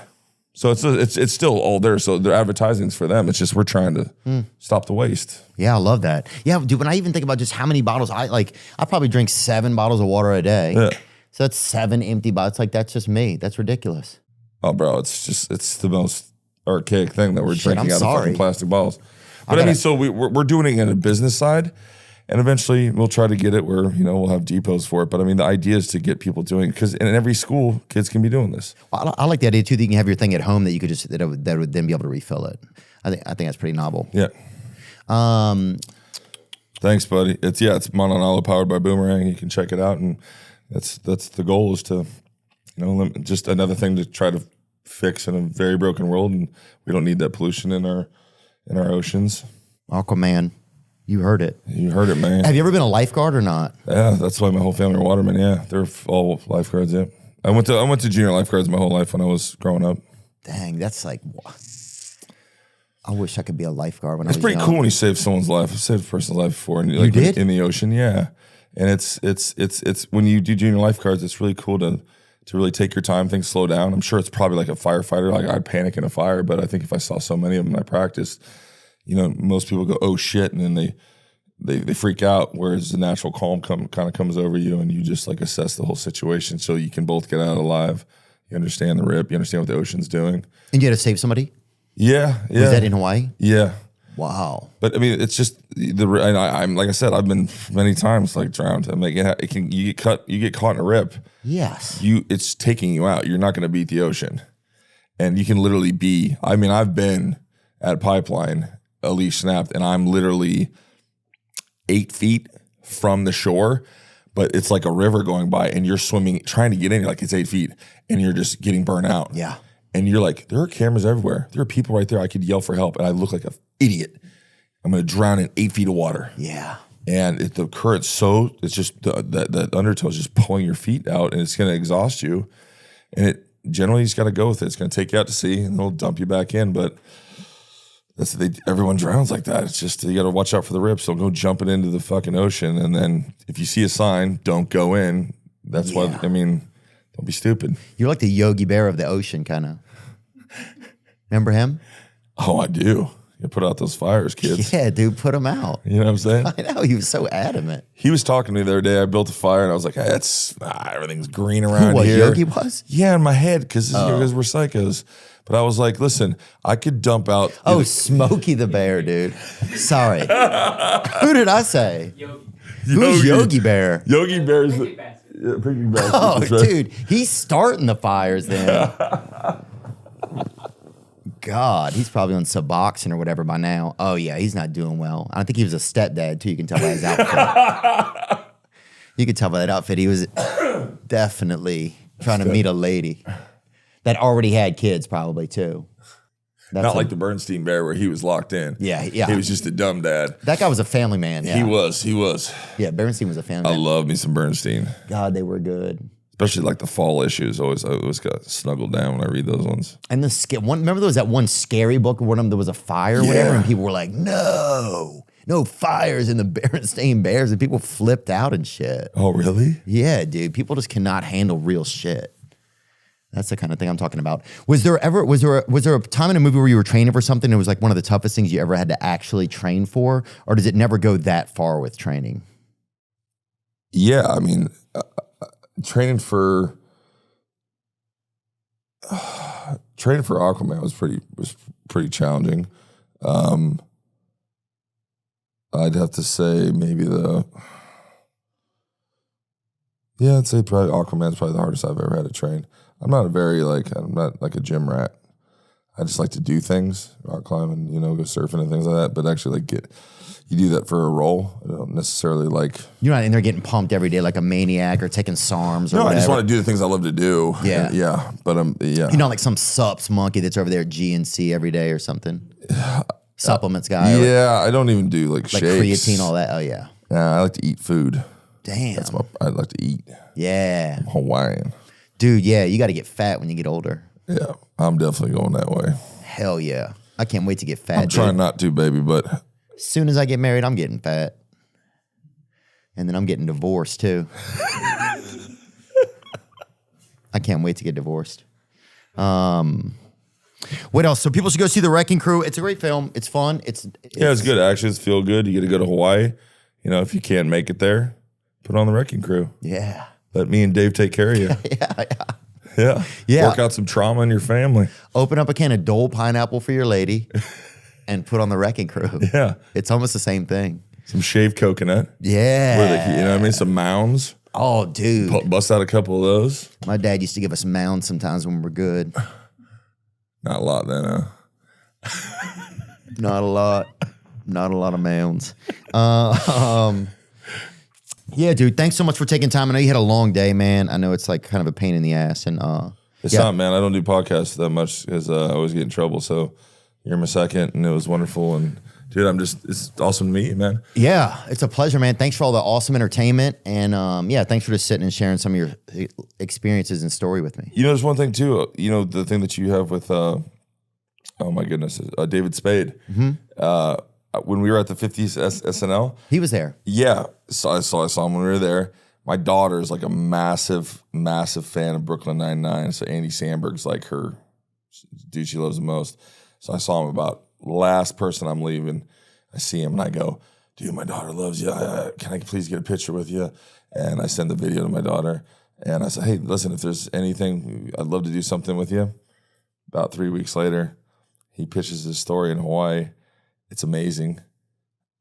So it's still all there. So their advertising's for them. It's just we're trying to stop the waste. Yeah, I love that. Yeah, dude, when I even think about just how many bottles I probably drink 7 bottles of water a day. Yeah. So that's 7 empty bottles. Like, that's just me. That's ridiculous. Oh, bro, it's the most archaic thing that we're drinking out of fucking plastic bottles. But so we're doing it in a business side, and eventually we'll try to get it where, we'll have depots for it. But I mean, the idea is to get people doing it, because in every school, kids can be doing this. I like the idea too that you can have your thing at home that you could that would then be able to refill it. I think that's pretty novel. Yeah. Thanks, buddy. It's Manalu powered by Boomerang. You can check it out, and that's the goal is to, just another thing to try to fix in a very broken world, and we don't need that pollution in our oceans. Aquaman, you heard it. You heard it, man. Have you ever been a lifeguard or not? Yeah, that's why my whole family are watermen. Yeah, they're all lifeguards. Yeah, I went to junior lifeguards my whole life when I was growing up. Dang, that's like, I wish I could be a lifeguard when I was young. It's pretty cool when you save someone's life. I've saved a person's life before, and you did in the ocean. Yeah, and it's when you do junior lifeguards, it's really cool to really take your time, things slow down. I'm sure it's probably like a firefighter. Like, I'd panic in a fire, but I think if I saw so many of them and I practiced, most people go, oh shit, and then they freak out, whereas the natural calm kind of comes over you, and you just like assess the whole situation so you can both get out alive. You understand the rip, you understand what the ocean's doing. And you had to save somebody? Yeah. Was that in Hawaii? Yeah. Wow. But I mean, it's just I'm like I said, I've been many times like drowned. I'm like, you get caught in a rip. Yes. It's taking you out. You're not going to beat the ocean, and you can literally I've been at Pipeline, a leash snapped, and I'm literally 8 feet from the shore, but it's like a river going by, and you're swimming, trying to get in. You're like, it's 8 feet, and you're just getting burnt out. Yeah. And you're like, there are cameras everywhere. There are people right there. I could yell for help. And I look like an idiot. I'm going to drown in 8 feet of water. Yeah. And if the current's it's just, that undertow is just pulling your feet out and it's going to exhaust you. And it generally, you just got to go with it. It's going to take you out to sea and it'll dump you back in. But everyone drowns like that. It's just, you got to watch out for the rips. Don't go jumping into the fucking ocean. And then if you see a sign, don't go in. That's why, I mean, don't be stupid. You're like the Yogi Bear of the ocean, kind of. Remember him? Oh, I do. You put out those fires, kids. Yeah, dude, put him out. You know what I'm saying? I know, he was so adamant. He was talking to me the other day. I built a fire, and I was like, hey, everything's green around What, here. Yogi was? Yeah, in my head, because we're psychos. But I was like, listen, I could dump out. Oh, Smokey the Bear, dude. Sorry. Who did I say? Who's Yogi Bear? Yogi Bear's Picnic basket. picnic basket. Oh, That's right. dude, he's starting the fires then. God, he's probably on Suboxone or whatever by now. Oh, yeah, he's not doing well. I think he was a stepdad, too. You can tell by his outfit. You could tell by that outfit. He was definitely trying to meet a lady that already had kids, probably, too. Not like the Bernstein Bear where he was locked in. Yeah. He was just a dumb dad. That guy was a family man. Yeah. He was. Yeah, Bernstein was a family I man. love me some Bernstein. God, they were good. Especially like the fall issues. I always got snuggled down when I read those ones. And remember there was that one scary book where there was a fire or whatever, and people were like, no fires in the Berenstain Bears, and people flipped out and shit. Oh, really? Yeah, dude. People just cannot handle real shit. That's the kind of thing I'm talking about. Was there a time in a movie where you were training for something and it was like one of the toughest things you ever had to actually train for? Or does it never go that far with training? Yeah, I mean, training for Aquaman was pretty challenging. I'd have to say I'd say probably Aquaman's probably the hardest I've ever had to train. I'm not like a gym rat. I just like to do things, rock climbing, go surfing and things like that. But actually, you do that for a role. I don't necessarily like. You're not in there getting pumped every day like a maniac or taking SARMs or whatever. I just want to do the things I love to do. Yeah. Yeah. But yeah. You're not like some sups monkey that's over there at GNC every day or something. Supplements guy. Yeah, I don't even do like shakes. Creatine, all that. Oh, yeah. Yeah, I like to eat food. Damn. I like to eat. Yeah. I'm Hawaiian. Dude, yeah, you got to get fat when you get older. Yeah, I'm definitely going that way. Hell yeah. I can't wait to get fat. I'm trying not to, baby, but as soon as I get married, I'm getting fat. And then I'm getting divorced too. I can't wait to get divorced. What else? So people should go see The Wrecking Crew. It's a great film. It's fun. It's good. Actions feel good. You get to go to Hawaii. If you can't make it there, put on The Wrecking Crew. Yeah. Let me and Dave take care of you. Yeah. Work out some trauma in your family. Open up a can of Dole pineapple for your lady and put on The Wrecking Crew. Yeah. It's almost the same thing. Some shaved coconut. Yeah. Some mounds. Oh, dude. Bust out a couple of those. My dad used to give us mounds sometimes when we were good. Not a lot then, huh? Not a lot. Not a lot of mounds. Yeah, dude. Thanks so much for taking time. I know you had a long day, man. I know it's like kind of a pain in the ass. And it's not, man. I don't do podcasts that much because I always get in trouble. So you're my second, and it was wonderful. And dude, it's awesome to meet you, man. Yeah, it's a pleasure, man. Thanks for all the awesome entertainment. And thanks for just sitting and sharing some of your experiences and story with me. There's one thing too. The thing that you have with, oh my goodness, David Spade. Mm-hmm. When we were at the 50s SNL. He was there. Yeah. So I saw him when we were there. My daughter is like a massive, massive fan of Brooklyn Nine-Nine. So Andy Samberg's like her dude she loves the most. So I saw him about last person I'm leaving. I see him and I go, dude, my daughter loves you. Can I please get a picture with you? And I send the video to my daughter. And I said, hey, listen, if there's anything, I'd love to do something with you. About 3 weeks later, he pitches his story in Hawaii. It's amazing.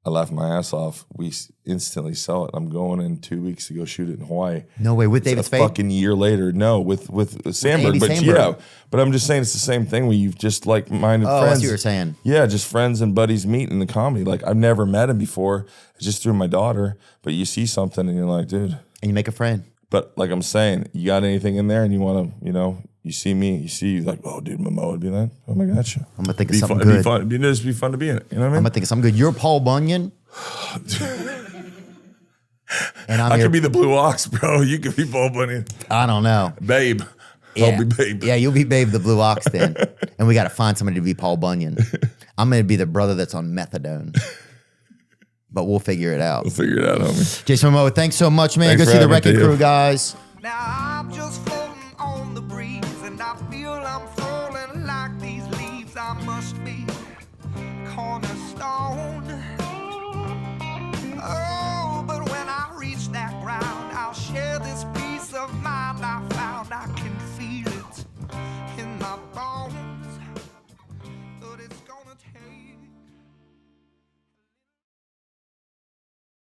I laugh my ass off. We instantly sell it. I'm going in 2 weeks to go shoot it in Hawaii. No way, with David Spade? Fucking year later. No, with Samberg. Andy But Samberg. yeah, but I'm just saying it's the same thing where you've just like-minded friends. I see what you're saying. Yeah, just friends and buddies meet in the comedy. Like I've never met him before. It's just through my daughter. But you see something and you're like, dude. And you make a friend. But like I'm saying, you got anything in there and you want to, You see me, you see like, oh, dude, Momoa would be like, oh my gosh. I'm gonna think of something It'd be good. fun. It'd just be fun to be in it. You know what I mean? I'm gonna think of something good. You're Paul Bunyan. And I could be the Blue Ox, bro. You could be Paul Bunyan. I don't know. Babe. Yeah. I'll be Babe. Yeah, you'll be Babe the Blue Ox then. And we got to find somebody to be Paul Bunyan. I'm going to be the brother that's on methadone. But we'll figure it out. We'll figure it out, homie. Jason Momoa, thanks so much, man. Thanks Go for see the having me, Wrecking Theo. Crew, guys. Now I'm just floating on the breeze, and I feel I'm falling like these leaves. I must be cornerstone.